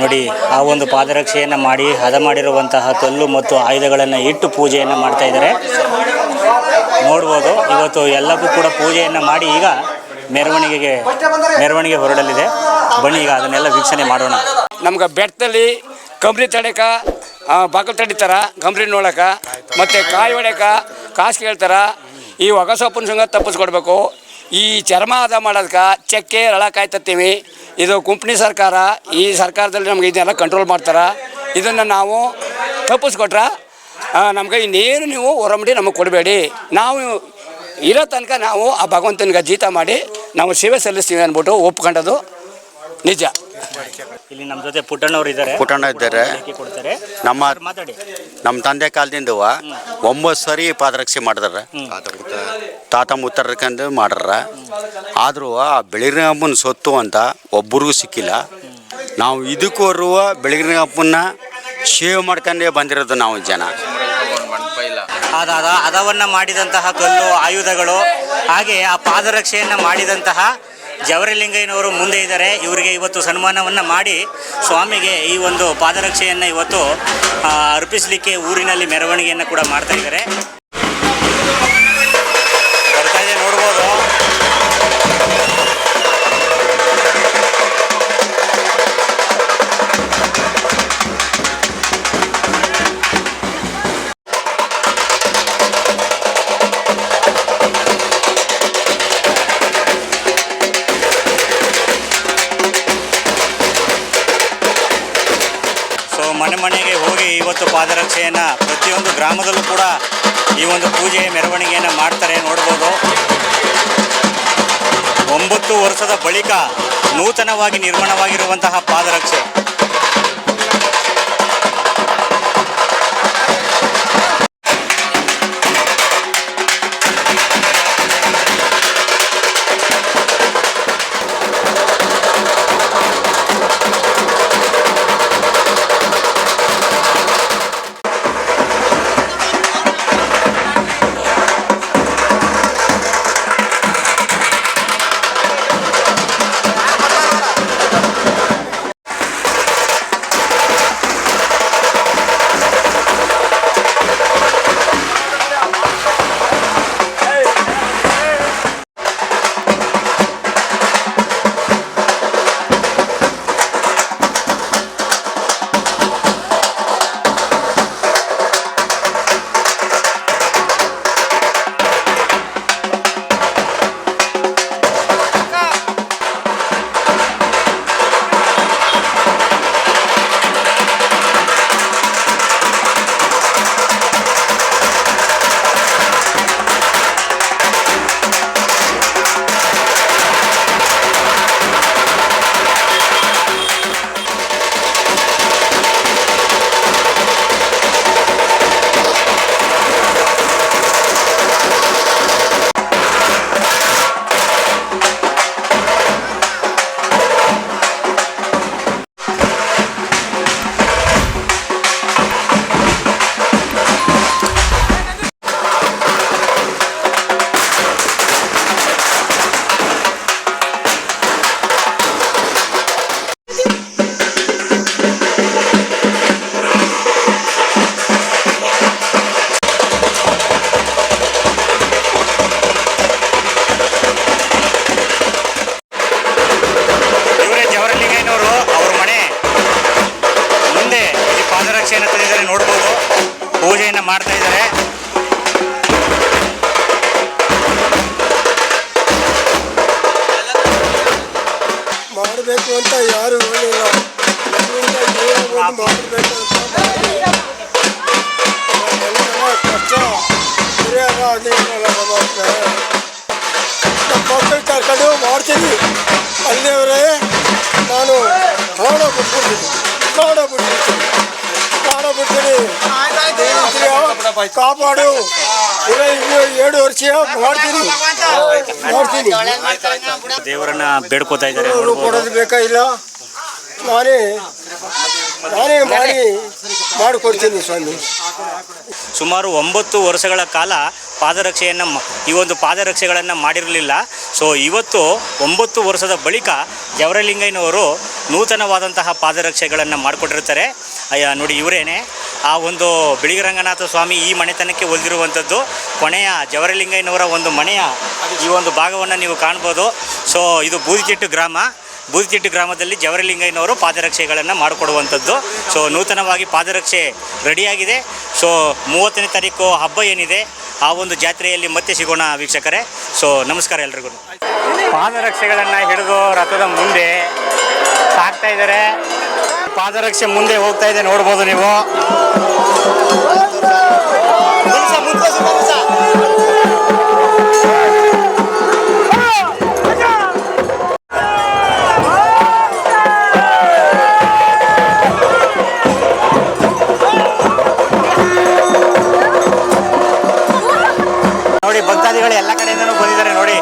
ನೋಡಿ, ಆ ಒಂದು ಪಾದರಕ್ಷೆಯನ್ನು ಮಾಡಿ ಹದ ಮಾಡಿರುವಂತಹ ಕಲ್ಲು ಮತ್ತು ಆಯುಧಗಳನ್ನು ಇಟ್ಟು ಪೂಜೆಯನ್ನು ಮಾಡ್ತಾಯಿದ್ದಾರೆ, ನೋಡ್ಬೋದು. ಇವತ್ತು ಎಲ್ಲಕ್ಕೂ ಕೂಡ ಪೂಜೆಯನ್ನು ಮಾಡಿ ಈಗ ಮೆರವಣಿಗೆ ಹೊರಡಲಿದೆ. ಬನ್ನಿ, ಈಗ ಅದನ್ನೆಲ್ಲ ವೀಕ್ಷಣೆ ಮಾಡೋಣ. ನಮ್ಗೆ ಬೆಟ್ಟದಲ್ಲಿ ಕಂಬ್ರಿ ತಡೆಕ, ಬಾಕಲು ತಡಿತಾರ, ಕಂಬ್ರಿ ನೋಡಕ, ಮತ್ತು ಕಾಯಿ ಹೊಡ್ಯಕ, ಕಾಸು ಕೇಳ್ತಾರ. ಈ ಹೊಗಸೊಪ್ಪಿನ ಸಂಗ ತಪ್ಪಿಸ್ಕೊಡ್ಬೇಕು. ಈ ಚರ್ಮ ಹದ ಮಾಡೋದಕ್ಕೆ ಚಕ್ಕೆ ರಳ ಕಾಯ್ತೀವಿ. ಇದು ಕುಂಪ್ನಿ ಸರ್ಕಾರ, ಈ ಸರ್ಕಾರದಲ್ಲಿ ನಮ್ಗೆ ಇದನ್ನೆಲ್ಲ ಕಂಟ್ರೋಲ್ ಮಾಡ್ತಾರೆ. ಇದನ್ನು ನಾವು ತಪ್ಪಿಸ್ಕೊಟ್ರೆ ನಮ್ಗೆ ಇನ್ನೇನು ನೀವು ಹೊರಮಡಿ ನಮಗೆ ಕೊಡಬೇಡಿ, ನಾವು ಇರೋ ತನಕ ನಾವು ಆ ಭಗವಂತನಿಗೆ ಜೀತ ಮಾಡಿ ನಾವು ಸೇವೆ ಸಲ್ಲಿಸ್ತೀವಿ ಅಂದ್ಬಿಟ್ಟು ಒಪ್ಕೊಂಡದು ನಿಜ. ಇಲ್ಲಿ ನಮ್ಮ ಜೊತೆ ಪುಟ್ಟಣ್ಣವ್ರು ಇದ್ದಾರೆ. ಪುಟ್ಟಣ್ಣ ಇದ್ದಾರೆ. ಕೊಡ್ತಾರೆ. ಮಾತಾಡಿ. ನಮ್ಮ ತಂದೆ ಕಾಲದಿಂದ 9 ಸರಿ ಪಾದರಕ್ಷೆ ಮಾಡಿದಾರೆ. ತಾತ ಮುತ್ತರ್ಕಂದು ಮಾಡ್ಯಾರ. ಆದರೂ ಆ ಬೆಳಗಿನಪ್ಪನ ಸೊತ್ತು ಅಂತ ಒಬ್ಬರಿಗೂ ಸಿಕ್ಕಿಲ್ಲ. ನಾವು ಇದಕ್ಕೂ ಬೆಳಗಿನಪ್ಪನ ಸೇವೆ ಮಾಡ್ಕೊಂಡೇ ಬಂದಿರೋದು ನಾವು ಜನ. ಅದವನ್ನು ಮಾಡಿದಂತಹ ಕಲ್ಲು ಆಯುಧಗಳು, ಹಾಗೆ ಆ ಪಾದರಕ್ಷೆಯನ್ನು ಮಾಡಿದಂತಹ ಜವರಲಿಂಗಯ್ಯನವರು ಮುಂದೆ ಇದ್ದಾರೆ. ಇವರಿಗೆ ಇವತ್ತು ಸನ್ಮಾನವನ್ನು ಮಾಡಿ ಸ್ವಾಮಿಗೆ ಈ ಒಂದು ಪಾದರಕ್ಷೆಯನ್ನು ಇವತ್ತು ಅರ್ಪಿಸಲಿಕ್ಕೆ ಊರಿನಲ್ಲಿ ಮೆರವಣಿಗೆಯನ್ನು ಕೂಡ ಮಾಡ್ತಾ ಇದ್ದಾರೆ. ಬರ್ತಾ ಇದೆ ನೋಡ್ಬೋದು. ಮನೆಗೆ ಹೋಗಿ ಇವತ್ತು ಪಾದರಕ್ಷೆಯನ್ನು ಪ್ರತಿಯೊಂದು ಗ್ರಾಮದಲ್ಲೂ ಕೂಡ ಈ ಒಂದು ಪೂಜೆ ಮೆರವಣಿಗೆಯನ್ನು ಮಾಡ್ತಾರೆ ನೋಡ್ಬೋದು. 9 ವರ್ಷದ ಬಳಿಕ ನೂತನವಾಗಿ ನಿರ್ಮಾಣವಾಗಿರುವಂತಹ ಪಾದರಕ್ಷೆ. ನೋಡ್ಬೋದು ಪೂಜೆಯನ್ನು ಮಾಡ್ತಾ ಇದ್ದಾರೆ. ಮಾಡಬೇಕು ಅಂತ ಯಾರು ಹೇಳಿಲ್ಲ, ಮಾಡಬೇಕು ಕಷ್ಟ ಮಕ್ಕಳು ಕರ್ಕೊಂಡು ಮಾಡ್ತೀನಿ. ಅಲ್ಲಿಯವರೇ ನಾನು ಪ್ರಾಣ ಬಿಡ್ತೀನಿ ಕಾಪಾಡು. 7 ವರ್ಷ ಮಾಡ್ತೀನಿ. ದೇವರನ್ನ ಬೇಡ್ಕೋತಾ ಇದ್ದಾರೆ. ಕೊಡೋದು ಬೇಕಾಗಿಲ್ಲ, ನಾನೇ ಮಾಡಿಕೊಡ್ತೀನಿ ಸ್ವಾಮಿ. ಸುಮಾರು 9 ವರ್ಷಗಳ ಕಾಲ ಪಾದರಕ್ಷೆಯನ್ನು ಈ ಒಂದು ಪಾದರಕ್ಷೆಗಳನ್ನು ಮಾಡಿರಲಿಲ್ಲ. ಸೊ ಇವತ್ತು 9 ವರ್ಷದ ಬಳಿಕ ಜವರಲಿಂಗಯ್ಯನವರು ನೂತನವಾದಂತಹ ಪಾದರಕ್ಷೆಗಳನ್ನು ಮಾಡಿಕೊಟ್ಟಿರ್ತಾರೆ. ನೋಡಿ ಇವರೇನೆ ಆ ಒಂದು ಬಿಳಿಗಿರಂಗನಾಥ ಸ್ವಾಮಿ ಈ ಮನೆತನಕ್ಕೆ ಒಲಿದಿರುವಂಥದ್ದು. ಕೊನೆಯ ಜವರಲಿಂಗಯ್ಯನವರ ಒಂದು ಮನೆಯ ಈ ಒಂದು ಭಾಗವನ್ನು ನೀವು ಕಾಣ್ಬೋದು. ಸೊ ಇದು ಬೂದಿತಿಟ್ಟು ಗ್ರಾಮದಲ್ಲಿ ಜವರಲಿಂಗಯ್ಯನವರು ಪಾದರಕ್ಷೆಗಳನ್ನು ಮಾಡಿಕೊಡುವಂಥದ್ದು. ಸೊ ನೂತನವಾಗಿ ಪಾದರಕ್ಷೆ ರೆಡಿಯಾಗಿದೆ. ಸೊ 30ನೇ ತಾರೀಕು ಹಬ್ಬ ಏನಿದೆ ಆ ಒಂದು ಜಾತ್ರೆಯಲ್ಲಿ ಮತ್ತೆ ಸಿಗೋಣ ವೀಕ್ಷಕರೇ. ಸೊ ನಮಸ್ಕಾರ ಎಲ್ರಿಗೂ. ಪಾದರಕ್ಷೆಗಳನ್ನು ಹಿಡಿದು ರಥದ ಮುಂದೆ ಸಾಕ್ತಾ ಇದ್ದಾರೆ. ಪಾದರಕ್ಷೆ ಮುಂದೆ ಹೋಗ್ತಾ ಇದೆ, ನೋಡ್ಬೋದು ನೀವು. ನೋಡಿ, ಭಕ್ತಾದಿಗಳು ಎಲ್ಲ ಕಡೆಯಿಂದನೂ ಬಂದಿದ್ದಾರೆ ನೋಡಿ.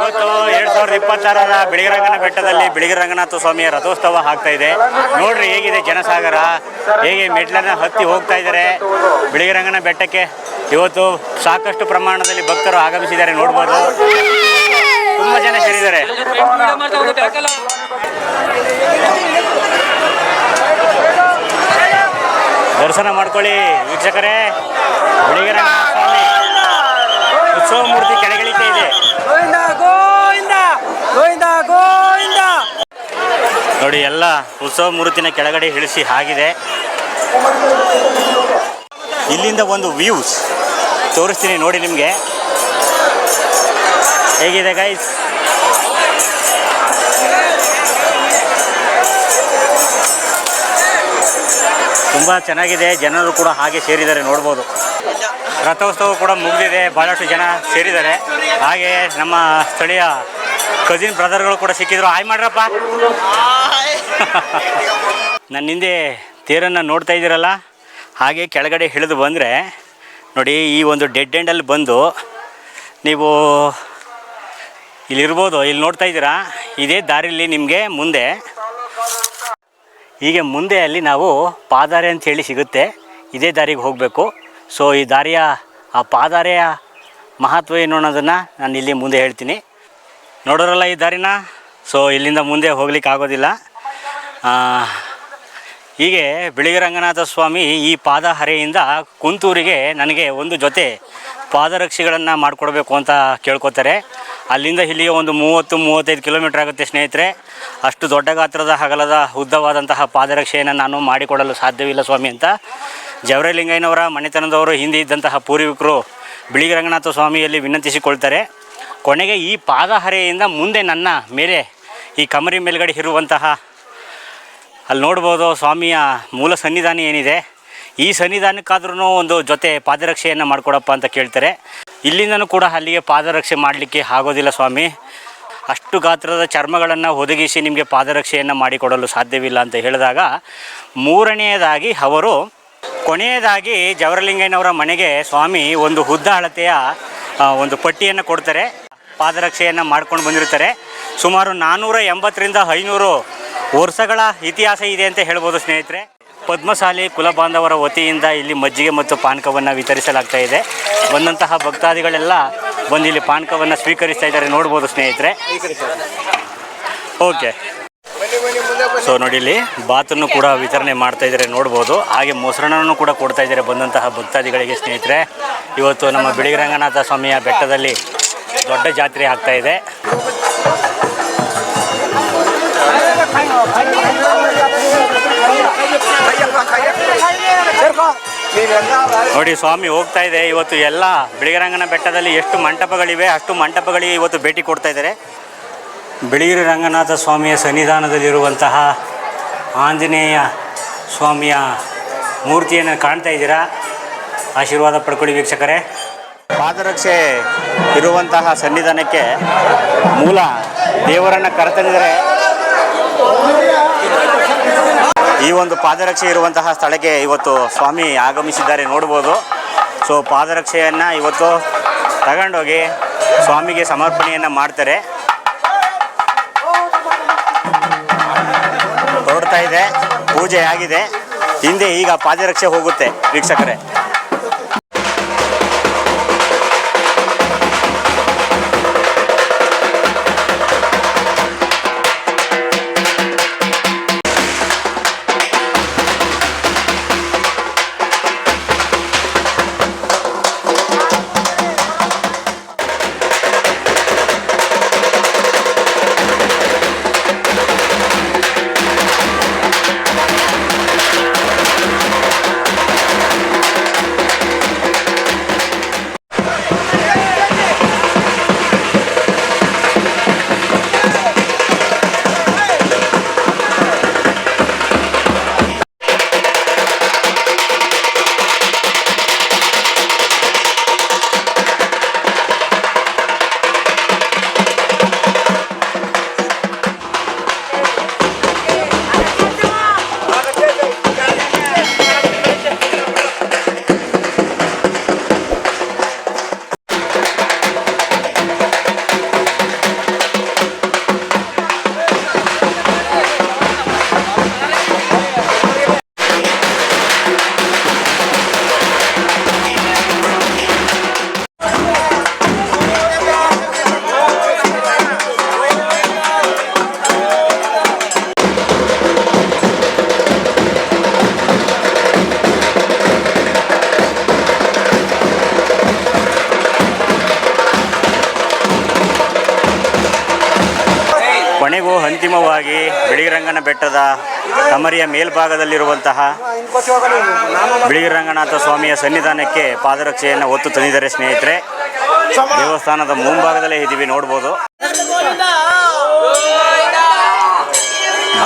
ಇವತ್ತು 2026ರ ಬಿಳಿಗಿರಂಗನ ಬೆಟ್ಟದಲ್ಲಿ ಬಿಳಿಗಿರಂಗನಾಥ ಸ್ವಾಮಿಯ ರಥೋತ್ಸವ ಆಗ್ತಾ ಇದೆ. ನೋಡ್ರಿ ಹೇಗಿದೆ ಜನಸಾಗರ, ಹೇಗೆ ಮೆಟ್ಲನ್ನ ಹತ್ತಿ ಹೋಗ್ತಾ ಇದ್ದಾರೆ ಬಿಳಿಗಿರಂಗನ ಬೆಟ್ಟಕ್ಕೆ. ಇವತ್ತು ಸಾಕಷ್ಟು ಪ್ರಮಾಣದಲ್ಲಿ ಭಕ್ತರು ಆಗಮಿಸಿದ್ದಾರೆ, ನೋಡ್ಬೋದು. ತುಂಬ ಜನ ಸೇರಿದ್ದಾರೆ. ದರ್ಶನ ಮಾಡ್ಕೊಳ್ಳಿ ವೀಕ್ಷಕರೇ. ಬಿಳಿಗಿರಂಗನ ಸ್ವಾಮಿ ಉತ್ಸವ ಮೂರ್ತಿ ಕೆಳಗಿಳಿತಾ ಇದೆ. ನೋಡಿ, ಎಲ್ಲ ಉತ್ಸವ ಮೂರ್ತಿನ ಕೆಳಗಡೆ ಇಳಿಸಿ ಆಗಿದೆ. ಇಲ್ಲಿಂದ ಒಂದು ವ್ಯೂಸ್ ತೋರಿಸ್ತೀನಿ ನೋಡಿ ನಿಮಗೆ, ಹೇಗಿದೆ ಗೈಸ್. ತುಂಬ ಚೆನ್ನಾಗಿದೆ, ಜನರು ಕೂಡ ಹಾಗೆ ಸೇರಿದ್ದಾರೆ, ನೋಡ್ಬೋದು. ರಥೋತ್ಸವ ಕೂಡ ಮುಗಿದಿದೆ, ಭಾಳಷ್ಟು ಜನ ಸೇರಿದ್ದಾರೆ. ಹಾಗೆ ನಮ್ಮ ಸ್ಥಳೀಯ ಕಜಿನ್ ಬ್ರದರ್ಗಳು ಕೂಡ ಸಿಕ್ಕಿದ್ರು. ಹಾಯ್ ಮಾಡ್ರಪ್ಪ. ನನ್ನ ಹಿಂದೆ ತೇರನ್ನು ನೋಡ್ತಾ ಇದ್ದೀರಲ್ಲ, ಹಾಗೆ ಕೆಳಗಡೆ ಇಳಿದು ಬಂದರೆ ನೋಡಿ, ಈ ಒಂದು ಡೆಡ್ ಎಂಡಲ್ಲಿ ಬಂದು ನೀವು ಇಲ್ಲಿರ್ಬೋದು. ಇಲ್ಲಿ ನೋಡ್ತಾ ಇದ್ದೀರಾ, ಇದೇ ದಾರಿಲಿ ನಿಮಗೆ ಮುಂದೆ ಹೀಗೆ ಮುಂದೆ ಅಲ್ಲಿ ನಾವು ಪಾದಾರೆ ಅಂಥೇಳಿ ಸಿಗುತ್ತೆ, ಇದೇ ದಾರಿಗೆ ಹೋಗಬೇಕು. ಸೊ ಈ ದಾರಿಯ ಆ ಪಾದಾರೆಯ ಮಹತ್ವ ಏನು ಅನ್ನೋದನ್ನು ನಾನು ಇಲ್ಲಿ ಮುಂದೆ ಹೇಳ್ತೀನಿ. ನೋಡೋರಲ್ಲ ಈ ದಾರಿನ. ಸೊ ಇಲ್ಲಿಂದ ಮುಂದೆ ಹೋಗ್ಲಿಕ್ಕೆ ಆಗೋದಿಲ್ಲ. ಹೀಗೆ ಬಿಳಿಗಿರಂಗನಾಥ ಸ್ವಾಮಿ ಈ ಪಾದಹರೆಯಿಂದ ಕುಂತೂರಿಗೆ ನನಗೆ ಒಂದು ಜೊತೆ ಪಾದರಕ್ಷೆಗಳನ್ನು ಮಾಡಿಕೊಡ್ಬೇಕು ಅಂತ ಕೇಳ್ಕೊತಾರೆ. ಅಲ್ಲಿಂದ ಇಲ್ಲಿಗೆ ಒಂದು 30-35 ಕಿಲೋಮೀಟ್ರ್ ಆಗುತ್ತೆ ಸ್ನೇಹಿತರೆ. ಅಷ್ಟು ದೊಡ್ಡ ಗಾತ್ರದ ಅಗಲದ ಉದ್ದವಾದಂತಹ ಪಾದರಕ್ಷೆಯನ್ನು ನಾನು ಮಾಡಿಕೊಡಲು ಸಾಧ್ಯವಿಲ್ಲ ಸ್ವಾಮಿ ಅಂತ ಜವರೇಲಿಂಗಯ್ಯನವರ ಮನೆತನದವರು ಹಿಂದೆ ಇದ್ದಂತಹ ಪೂರ್ವಿಕರು ಬಿಳಿಗಿರಂಗನಾಥ ಸ್ವಾಮಿಯಲ್ಲಿ ವಿನಂತಿಸಿಕೊಳ್ತಾರೆ. ಕೊನೆಗೆ ಈ ಪಾದಹರೆಯಿಂದ ಮುಂದೆ ನನ್ನ ಮೇಲೆ ಈ ಕಮರಿ ಮೇಲ್ಗಡೆ ಇರುವಂತಹ ಅಲ್ಲಿ ನೋಡ್ಬೋದು ಸ್ವಾಮಿಯ ಮೂಲ ಸನ್ನಿಧಾನ ಏನಿದೆ, ಈ ಸನ್ನಿಧಾನಕ್ಕಾದ್ರೂ ಒಂದು ಜೊತೆ ಪಾದರಕ್ಷೆಯನ್ನು ಮಾಡಿಕೊಡಪ್ಪ ಅಂತ ಕೇಳ್ತಾರೆ. ಇಲ್ಲಿಂದನೂ ಕೂಡ ಅಲ್ಲಿಗೆ ಪಾದರಕ್ಷೆ ಮಾಡಲಿಕ್ಕೆ ಆಗೋದಿಲ್ಲ ಸ್ವಾಮಿ, ಅಷ್ಟು ಗಾತ್ರದ ಚರ್ಮಗಳನ್ನು ಒದಗಿಸಿ ನಿಮಗೆ ಪಾದರಕ್ಷೆಯನ್ನು ಮಾಡಿಕೊಡಲು ಸಾಧ್ಯವಿಲ್ಲ ಅಂತ ಹೇಳಿದಾಗ, ಮೂರನೆಯದಾಗಿ ಅವರು ಕೊನೆಯದಾಗಿ ಜವರಲಿಂಗಯ್ಯನವರ ಮನೆಗೆ ಸ್ವಾಮಿ ಒಂದು ಉದ್ದ ಅಳತೆಯ ಒಂದು ಪಟ್ಟಿಯನ್ನು ಕೊಡ್ತಾರೆ. ಪಾದರಕ್ಷೆಯನ್ನು ಮಾಡ್ಕೊಂಡು ಬಂದಿರ್ತಾರೆ. ಸುಮಾರು 480ರಿಂದ 500 ವರ್ಷಗಳ ಇತಿಹಾಸ ಇದೆ ಅಂತ ಹೇಳ್ಬೋದು ಸ್ನೇಹಿತರೆ. ಪದ್ಮಸಾಲಿ ಕುಲಬಾಂಧವರ ವತಿಯಿಂದ ಇಲ್ಲಿ ಮಜ್ಜಿಗೆ ಮತ್ತು ಪಾನಕವನ್ನು ವಿತರಿಸಲಾಗ್ತಾ ಇದೆ. ಬಂದಂತಹ ಭಕ್ತಾದಿಗಳೆಲ್ಲ ಬಂದು ಇಲ್ಲಿ ಪಾನಕವನ್ನು ಸ್ವೀಕರಿಸ್ತಾ ಇದ್ದಾರೆ, ನೋಡ್ಬೋದು ಸ್ನೇಹಿತರೆ. ಓಕೆ. ಸೊ ನೋಡಿ ಇಲ್ಲಿ ಬಾತನ್ನು ಕೂಡ ವಿತರಣೆ ಮಾಡ್ತಾ ಇದ್ದಾರೆ ನೋಡ್ಬೋದು. ಹಾಗೆ ಮೊಸರನ್ನೂ ಕೂಡ ಕೊಡ್ತಾ ಇದ್ದಾರೆ ಬಂದಂತಹ ಭಕ್ತಾದಿಗಳಿಗೆ. ಸ್ನೇಹಿತರೆ, ಇವತ್ತು ನಮ್ಮ ಬಿಳಿಗಿರಿ ರಂಗನಾಥ ಸ್ವಾಮಿಯ ಬೆಟ್ಟದಲ್ಲಿ ದೊಡ್ಡ ಜಾತ್ರೆ ಆಗ್ತಾ ಇದೆ. ನೋಡಿ ಸ್ವಾಮಿ ಹೋಗ್ತಾ ಇದೆ. ಇವತ್ತು ಎಲ್ಲ ಬಿಳಿಗಿರಿ ಬೆಟ್ಟದಲ್ಲಿ ಎಷ್ಟು ಮಂಟಪಗಳಿವೆ ಅಷ್ಟು ಮಂಟಪಗಳಿಗೆ ಇವತ್ತು ಭೇಟಿ ಕೊಡ್ತಾ ಇದ್ದಾರೆ. ಬಿಳಿಗಿರಿ ರಂಗನಾಥ ಸ್ವಾಮಿಯ ಸನ್ನಿಧಾನದಲ್ಲಿರುವಂತಹ ಆಂಜನೇಯ ಸ್ವಾಮಿಯ ಮೂರ್ತಿಯನ್ನು ಕಾಣ್ತಾ ಇದ್ದೀರಾ. ಆಶೀರ್ವಾದ ಪಡ್ಕೊಳ್ಳಿ ವೀಕ್ಷಕರೇ. ಪಾದರಕ್ಷೆ ಇರುವಂತಹ ಸನ್ನಿಧಾನಕ್ಕೆ ಮೂಲ ದೇವರನ್ನು ಕರೆತಂದಿದ್ದಾರೆ. ಈ ಒಂದು ಪಾದರಕ್ಷೆ ಇರುವಂತಹ ಸ್ಥಳಕ್ಕೆ ಇವತ್ತು ಸ್ವಾಮಿ ಆಗಮಿಸಿದ್ದಾರೆ ನೋಡ್ಬೋದು. ಸೊ ಪಾದರಕ್ಷೆಯನ್ನು ಇವತ್ತು ತಗೊಂಡೋಗಿ ಸ್ವಾಮಿಗೆ ಸಮರ್ಪಣೆಯನ್ನು ಮಾಡ್ತಾರೆ. ಹೊರಡ್ತಾ ಇದೆ, ಪೂಜೆ ಆಗಿದೆ. ಹಿಂದೆ ಈಗ ಪಾದರಕ್ಷೆ ಹೋಗುತ್ತೆ ವೀಕ್ಷಕರೇ. ಕೊನೆಗೂ ಅಂತಿಮವಾಗಿ ಬಿಳಿಗಿರಿ ಬೆಟ್ಟದ ಕಮರಿಯ ಮೇಲ್ಭಾಗದಲ್ಲಿರುವಂತಹ ಬಿಳಿಗಿರಿ ರಂಗನಾಥ ಸ್ವಾಮಿಯ ಸನ್ನಿಧಾನಕ್ಕೆ ಪಾದರಕ್ಷೆಯನ್ನು ಹೊತ್ತು ತಂದಿದ್ದಾರೆ ಸ್ನೇಹಿತರೆ. ದೇವಸ್ಥಾನದ ಮುಂಭಾಗದಲ್ಲೇ ಇದ್ದೀವಿ ನೋಡ್ಬೋದು.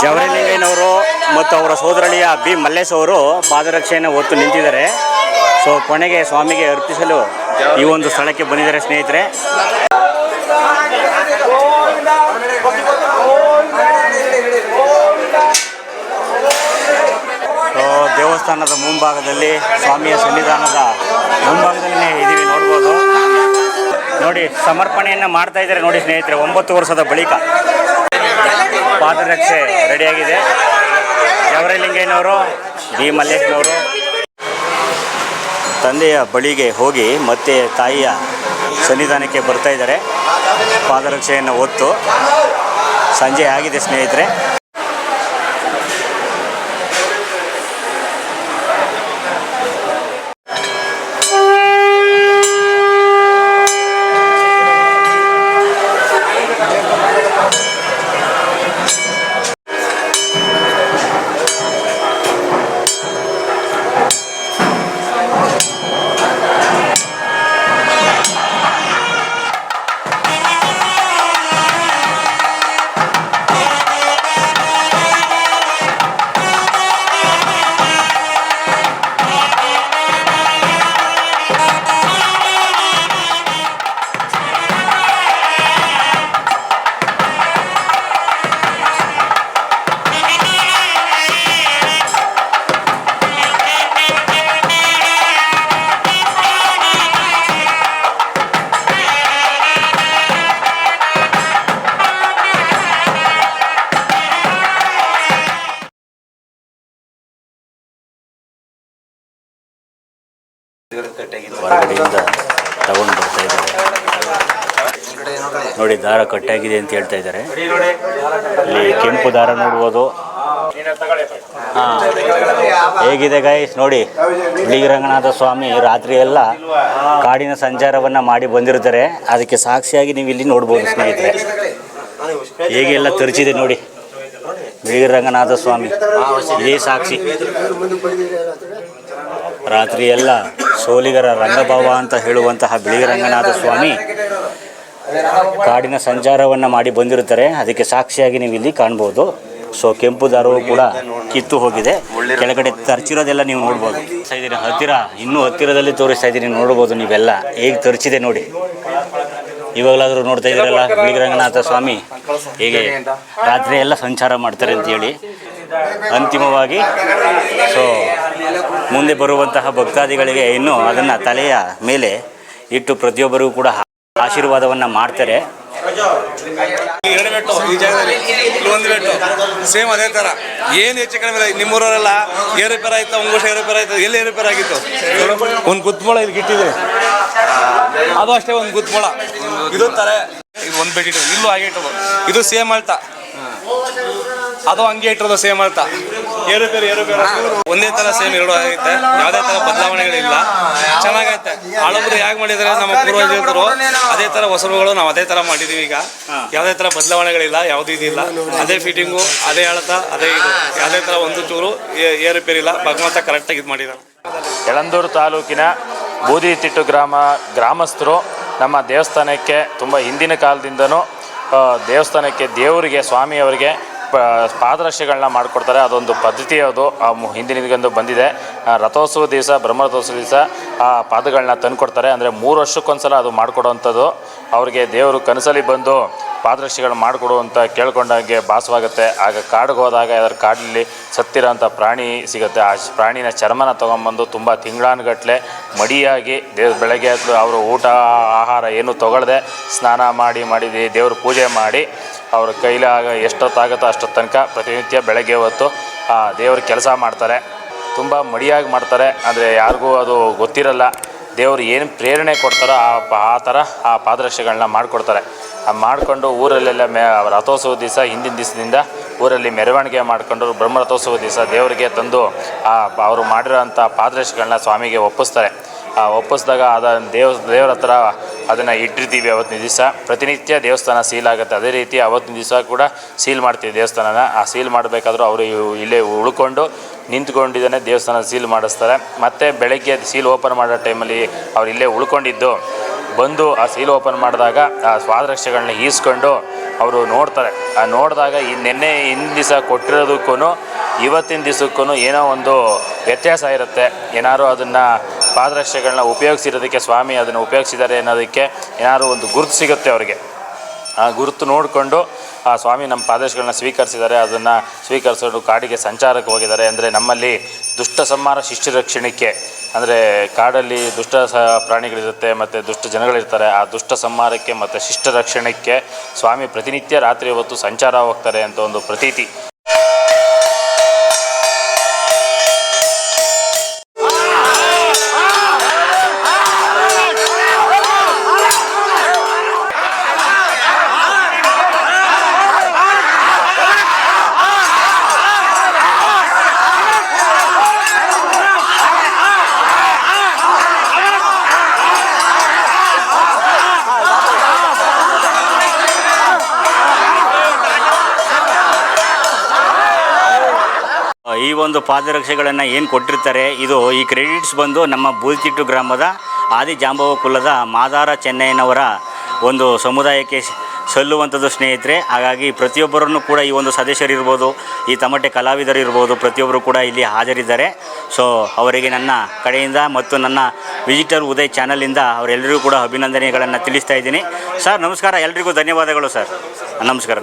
ಜವರೇಲಿಂಗಯ್ಯನವರು ಮತ್ತು ಅವರ ಸೋದರಳಿಯ ಬಿ ಮಲ್ಲೇಶ್ ಅವರು ಪಾದರಕ್ಷೆಯನ್ನು ಹೊತ್ತು ನಿಂತಿದ್ದಾರೆ. ಸೊ ಕೊನೆಗೆ ಸ್ವಾಮಿಗೆ ಅರ್ಪಿಸಲು ಈ ಒಂದು ಸ್ಥಳಕ್ಕೆ ಬಂದಿದ್ದಾರೆ ಸ್ನೇಹಿತರೆ. ದೇವಸ್ಥಾನದ ಮುಂಭಾಗದಲ್ಲಿ ಸ್ವಾಮಿಯ ಸನ್ನಿಧಾನದ ಮುಂಭಾಗದಲ್ಲೇ ಇದ್ದೀವಿ ನೋಡ್ಬೋದು. ನೋಡಿ ಸಮರ್ಪಣೆಯನ್ನು ಮಾಡ್ತಾ ಇದ್ದಾರೆ ನೋಡಿ ಸ್ನೇಹಿತರೆ. 9 ವರ್ಷದ ಬಳಿಕ ಪಾದರಕ್ಷೆ ರೆಡಿಯಾಗಿದೆ. ಜವರೇಲಿಂಗಯ್ಯನವರು, ಬಿ ಮಲ್ಲೇಶ್ನವರು ತಂದೆಯ ಬಳಿಗೆ ಹೋಗಿ ಮತ್ತೆ ತಾಯಿಯ ಸನ್ನಿಧಾನಕ್ಕೆ ಬರ್ತಾ ಇದ್ದಾರೆ. ಪಾದರಕ್ಷೆಯನ್ನು ಹೊತ್ತು ಸಂಜೆ ಆಗಿದೆ ಸ್ನೇಹಿತರೆ. ಹೊರಗಡೆಯಿಂದ ತಗೊಂಡು ಬರ್ತಾ ಇದ್ದಾರೆ. ನೋಡಿ ದಾರ ಕಟ್ಟಾಗಿದೆ ಅಂತ ಹೇಳ್ತಾ ಇದ್ದಾರೆ. ಇಲ್ಲಿ ಕೆಂಪು ದಾರ ನೋಡ್ಬೋದು. ಹೇಗಿದೆ ಗೈಸ್ ನೋಡಿ, ಬಿಳಿಗಿರಂಗನಾಥ ಸ್ವಾಮಿ ರಾತ್ರಿ ಎಲ್ಲ ಕಾಡಿನ ಸಂಚಾರವನ್ನು ಮಾಡಿ ಬಂದಿರ್ತಾರೆ. ಅದಕ್ಕೆ ಸಾಕ್ಷಿಯಾಗಿ ನೀವು ಇಲ್ಲಿ ನೋಡ್ಬೋದು ಸ್ನೇಹಿತರೆ, ಹೇಗೆಲ್ಲ ತರಿಸಿದೆ ನೋಡಿ ಬಿಳಿಗಿರಂಗನಾಥ ಸ್ವಾಮಿ. ಇದೇ ಸಾಕ್ಷಿ. ರಾತ್ರಿ ಎಲ್ಲ ಸೋಲಿಗರ ರಂಗಭಾವ ಅಂತ ಹೇಳುವಂತಹ ಬಿಳಿಗಿರಂಗನಾಥ ಸ್ವಾಮಿ ಕಾಡಿನ ಸಂಚಾರವನ್ನು ಮಾಡಿ ಬಂದಿರುತ್ತಾರೆ. ಅದಕ್ಕೆ ಸಾಕ್ಷಿಯಾಗಿ ನೀವು ಇಲ್ಲಿ ಕಾಣ್ಬೋದು. ಸೊ ಕೆಂಪು ದಾರವು ಕೂಡ ಕಿತ್ತು ಹೋಗಿದೆ. ಕೆಳಗಡೆ ತರ್ಚಿರೋದೆಲ್ಲ ನೀವು ನೋಡ್ಬೋದು. ಹತ್ತಿರ ಇನ್ನೂ ಹತ್ತಿರದಲ್ಲಿ ತೋರಿಸ್ತಾ ಇದ್ದೀನಿ, ನೋಡ್ಬೋದು ನೀವೆಲ್ಲ ಹೇಗೆ ತರ್ಚಿದೆ ನೋಡಿ. ಇವಾಗಲಾದರೂ ನೋಡ್ತಾ ಇದ್ದೀರಲ್ಲ ಬಿಳಿಗಿರಂಗನಾಥ ಸ್ವಾಮಿ ಹೇಗೆ ರಾತ್ರಿ ಎಲ್ಲ ಸಂಚಾರ ಮಾಡ್ತಾರೆ ಅಂತೇಳಿ. ಅಂತಿಮವಾಗಿ ಸೊ ಮುಂದೆ ಬರುವಂತಹ ಭಕ್ತಾದಿಗಳಿಗೆ ಇನ್ನೂ ಅದನ್ನು ತಲೆಯ ಮೇಲೆ ಇಟ್ಟು ಪ್ರತಿಯೊಬ್ಬರಿಗೂ ಕೂಡ ಆಶೀರ್ವಾದವನ್ನು ಮಾಡ್ತಾರೆ. ಎರಡು ಬೆಟ್ಟು ಈ ಜಾಗದಲ್ಲಿ ಒಂದು ಬೆಟ್ಟು ಸೇಮ್ ಅದೇ ಥರ ಏನು ಹೆಚ್ಚು ಕಡಿಮೆ ಇಲ್ಲ. ನಿಮ್ಮೂರವರೆಲ್ಲ ಏರುಪೇರ್ ಆಯ್ತು, ಒಂಗೋಷ ಏರುಪೇರ್ ಆಯ್ತು, ಎಲ್ಲಿ ಏರುಪೇರ್ ಆಗಿತ್ತು? ಒಂದು ಗುತ್ಮೊಳ ಇಲ್ಲಿ ಇಟ್ಟಿದೆ, ಅದು ಅಷ್ಟೇ ಒಂದು ಗುತ್ಮೊಳ. ಇದು ಥರ ಇದು ಒಂದು ಬೆಟ್ಟಿಟ್ಟು ಇಲ್ಲೂ ಹಾಗೆ ಇಟ್ಟದು. ಇದು ಸೇಮ್ ಅಳ್ತಾ, ಅದು ಹಂಗೆ ಇಟ್ಟಿರೋದು ಸೇಮ್ ಅಳ್ತಾ. ಏರುಪೇರು ಒಂದೇ ಥರ ಸೇಮ್ ಎರಡು ಆಗೈತೆ, ಯಾವುದೇ ಥರ ಬದಲಾವಣೆಗಳಿಲ್ಲ. ಚೆನ್ನಾಗೈತೆ. ಹಳಬರು ಹೇಗೆ ಮಾಡಿದರೆ ನಮ್ಮ ಪೂರ್ವಜರು ಅದೇ ಥರ ಹೊಸರುಗಳು ನಾವು ಅದೇ ಥರ ಮಾಡಿದ್ದೀವಿ. ಈಗ ಯಾವುದೇ ಥರ ಬದಲಾವಣೆಗಳಿಲ್ಲ, ಯಾವುದೂ ಇದಿಲ್ಲ. ಅದೇ ಫಿಟ್ಟಿಂಗು, ಅದೇ ಅಳತಾ, ಅದೇ ಇದು. ಯಾವುದೇ ಥರ ಒಂದು ಚೂರು ಏರುಪೇರಿಲ್ಲ. ಭಗವಂತ ಕರೆಕ್ಟಾಗಿ ಇದು ಮಾಡಿದ್ದಾರೆ. ಯಳಂದೂರು ತಾಲೂಕಿನ ಬೂದಿತಿಟ್ಟು ಗ್ರಾಮಸ್ಥರು ನಮ್ಮ ದೇವಸ್ಥಾನಕ್ಕೆ ತುಂಬ ಹಿಂದಿನ ಕಾಲದಿಂದನೂ ದೇವಸ್ಥಾನಕ್ಕೆ ದೇವರಿಗೆ ಸ್ವಾಮಿಯವರಿಗೆ ಪಾದರಕ್ಷೆಗಳನ್ನ ಮಾಡಿಕೊಡ್ತಾರೆ. ಅದೊಂದು ಪದ್ಧತಿ, ಅದು ಹಿಂದಿನಿಂದ ಬಂದಿದೆ. ರಥೋತ್ಸವ ದಿವಸ, ಬ್ರಹ್ಮರಥೋತ್ಸವ ದಿವಸ ಆ ಪಾದಗಳನ್ನ ತಂದುಕೊಡ್ತಾರೆ. ಅಂದರೆ 3 ವರ್ಷಕ್ಕೊಂದ್ಸಲ ಅದು ಮಾಡಿಕೊಡುವಂಥದ್ದು. ಅವರಿಗೆ ದೇವರು ಕನಸಲ್ಲಿ ಬಂದು ಪಾದರಕ್ಷೆಗಳು ಮಾಡಿಕೊಡುವಂಥ ಕೇಳ್ಕೊಂಡಾಗೆ ಭಾಸವಾಗುತ್ತೆ. ಆಗ ಕಾಡಿಗೆ ಹೋದಾಗ ಅದರ ಕಾಡಲ್ಲಿ ಸತ್ತಿರೋಂಥ ಪ್ರಾಣಿ ಸಿಗುತ್ತೆ. ಆ ಪ್ರಾಣಿನ ಚರ್ಮನ ತೊಗೊಂಬಂದು ತುಂಬ ತಿಂಗಳಾನುಗಟ್ಟಲೆ ಮಡಿಯಾಗಿ ಬೆಳಗ್ಗೆ ಅವರು ಊಟ ಆಹಾರ ಏನು ತೊಗೊಳ್ದೆ ಸ್ನಾನ ಮಾಡಿ ದೇವ್ರ ಪೂಜೆ ಮಾಡಿ ಅವ್ರ ಕೈಲಾಗ ಎಷ್ಟೊತ್ತಾಗುತ್ತೋ ಅಷ್ಟೊತ್ತು ತನಕ ಪ್ರತಿನಿತ್ಯ ಬೆಳಗ್ಗೆ ಹೊತ್ತು ದೇವ್ರ ಕೆಲಸ ಮಾಡ್ತಾರೆ. ತುಂಬ ಮಡಿಯಾಗಿ ಮಾಡ್ತಾರೆ. ಅಂದರೆ ಯಾರಿಗೂ ಅದು ಗೊತ್ತಿರಲ್ಲ. ದೇವರು ಏನು ಪ್ರೇರಣೆ ಕೊಡ್ತಾರೋ ಆ ಥರ ಆ ಪಾದರಕ್ಷೆಗಳನ್ನ ಮಾಡಿಕೊಡ್ತಾರೆ. ಮಾಡಿಕೊಂಡು ಊರಲ್ಲೆಲ್ಲ ರಥೋತ್ಸವ ದಿವಸ ಹಿಂದಿನ ದಿವಸದಿಂದ ಊರಲ್ಲಿ ಮೆರವಣಿಗೆ ಮಾಡಿಕೊಂಡು ಬ್ರಹ್ಮರಥೋತ್ಸವ ದಿವಸ ದೇವರಿಗೆ ತಂದು ಅವರು ಮಾಡಿರೋಂಥ ಪಾದರಕ್ಷೆಗಳನ್ನ ಸ್ವಾಮಿಗೆ ಒಪ್ಪಿಸ್ತಾರೆ. ಒಪ್ಪಿಸಿದಾಗ ದೇವ್ರ ಹತ್ರ ಅದನ್ನು ಇಟ್ಟಿರ್ತೀವಿ. ಅವತ್ತಿನ ದಿವಸ ಪ್ರತಿನಿತ್ಯ ದೇವಸ್ಥಾನ ಸೀಲ್ ಆಗುತ್ತೆ. ಅದೇ ರೀತಿ ಅವತ್ತಿನ ದಿವಸ ಕೂಡ ಸೀಲ್ ಮಾಡ್ತೀವಿ ದೇವಸ್ಥಾನನ. ಆ ಸೀಲ್ ಮಾಡಬೇಕಾದ್ರೂ ಅವರು ಇಲ್ಲೇ ಉಳ್ಕೊಂಡು ನಿಂತ್ಕೊಂಡಿದ್ದಾನೆ ದೇವಸ್ಥಾನ ಸೀಲ್ ಮಾಡಿಸ್ತಾರೆ. ಮತ್ತು ಬೆಳಗ್ಗೆ ಸೀಲ್ ಓಪನ್ ಮಾಡೋ ಟೈಮಲ್ಲಿ ಅವ್ರು ಇಲ್ಲೇ ಉಳ್ಕೊಂಡಿದ್ದು ಬಂದು ಆ ಸೀಲ್ ಓಪನ್ ಮಾಡಿದಾಗ ಆ ಪಾದರಕ್ಷೆಗಳನ್ನ ಈಸ್ಕೊಂಡು ಅವರು ನೋಡ್ತಾರೆ. ನೋಡಿದಾಗ ನಿನ್ನೆ ಹಿಂದಿನ ದಿವಸ ಕೊಟ್ಟಿರೋದಕ್ಕೂ ಇವತ್ತಿನ ದಿವಸಕ್ಕೂ ಏನೋ ಒಂದು ವ್ಯತ್ಯಾಸ ಇರುತ್ತೆ. ಏನಾದ್ರು ಅದನ್ನು ಪಾದರಕ್ಷೆಗಳನ್ನ ಉಪಯೋಗಿಸಿರೋದಕ್ಕೆ ಸ್ವಾಮಿ ಅದನ್ನು ಉಪಯೋಗಿಸಿದ್ದಾರೆ ಅನ್ನೋದಕ್ಕೆ ಏನಾದ್ರು ಒಂದು ಗುರುತು ಸಿಗುತ್ತೆ ಅವರಿಗೆ. ಆ ಗುರುತು ನೋಡಿಕೊಂಡು ಆ ಸ್ವಾಮಿ ನಮ್ಮ ಪಾದರಕ್ಷೆಗಳನ್ನ ಸ್ವೀಕರಿಸಿದ್ದಾರೆ. ಅದನ್ನು ಸ್ವೀಕರಿಸೋದು ಕಾಡಿಗೆ ಸಂಚಾರಕ್ಕೆ ಹೋಗಿದ್ದಾರೆ. ಅಂದರೆ ನಮ್ಮಲ್ಲಿ ದುಷ್ಟ ಸಂಹಾರ ಶಿಷ್ಟ ರಕ್ಷಣೆಗೆ, ಅಂದರೆ ಕಾಡಲ್ಲಿ ದುಷ್ಟ ಪ್ರಾಣಿಗಳಿರುತ್ತೆ ಮತ್ತು ದುಷ್ಟ ಜನಗಳಿರ್ತಾರೆ. ಆ ದುಷ್ಟ ಸಂಹಾರಕ್ಕೆ ಮತ್ತು ಶಿಷ್ಟ ರಕ್ಷಣೆಗೆ ಸ್ವಾಮಿ ಪ್ರತಿನಿತ್ಯ ರಾತ್ರಿ ಹೊತ್ತು ಸಂಚಾರ ಹೋಗ್ತಾರೆ ಅಂತ ಒಂದು ಪ್ರತೀತಿ. ಈ ಒಂದು ಪಾದರಕ್ಷೆಗಳನ್ನು ಏನು ಕೊಟ್ಟಿರ್ತಾರೆ, ಈ ಕ್ರೆಡಿಟ್ಸ್ ಬಂದು ನಮ್ಮ ಬೂದಿತಿಟ್ಟು ಗ್ರಾಮದ ಆದಿ ಜಾಂಬವ ಕುಲದ ಮಾದಾರ ಚೆನ್ನಯ್ಯನವರ ಒಂದು ಸಮುದಾಯಕ್ಕೆ ಸಲ್ಲುವಂಥದ್ದು ಸ್ನೇಹಿತರೆ. ಹಾಗಾಗಿ ಪ್ರತಿಯೊಬ್ಬರನ್ನು ಕೂಡ ಈ ಒಂದು ಸದಸ್ಯರಿರ್ಬೋದು, ಈ ತಮಟೆ ಕಲಾವಿದರಿರ್ಬೋದು, ಪ್ರತಿಯೊಬ್ಬರು ಕೂಡ ಇಲ್ಲಿ ಹಾಜರಿದ್ದಾರೆ. ಸೊ ಅವರಿಗೆ ನನ್ನ ಕಡೆಯಿಂದ ಮತ್ತು ನನ್ನ ವಿಜಿಟರ್ ಉದಯ್ ಚಾನಲಿಂದ ಅವರೆಲ್ಲರಿಗೂ ಕೂಡ ಅಭಿನಂದನೆಗಳನ್ನು ತಿಳಿಸ್ತಾ ಇದ್ದೀನಿ. ಸರ್ ನಮಸ್ಕಾರ, ಎಲ್ರಿಗೂ ಧನ್ಯವಾದಗಳು ಸರ್. ನಮಸ್ಕಾರ.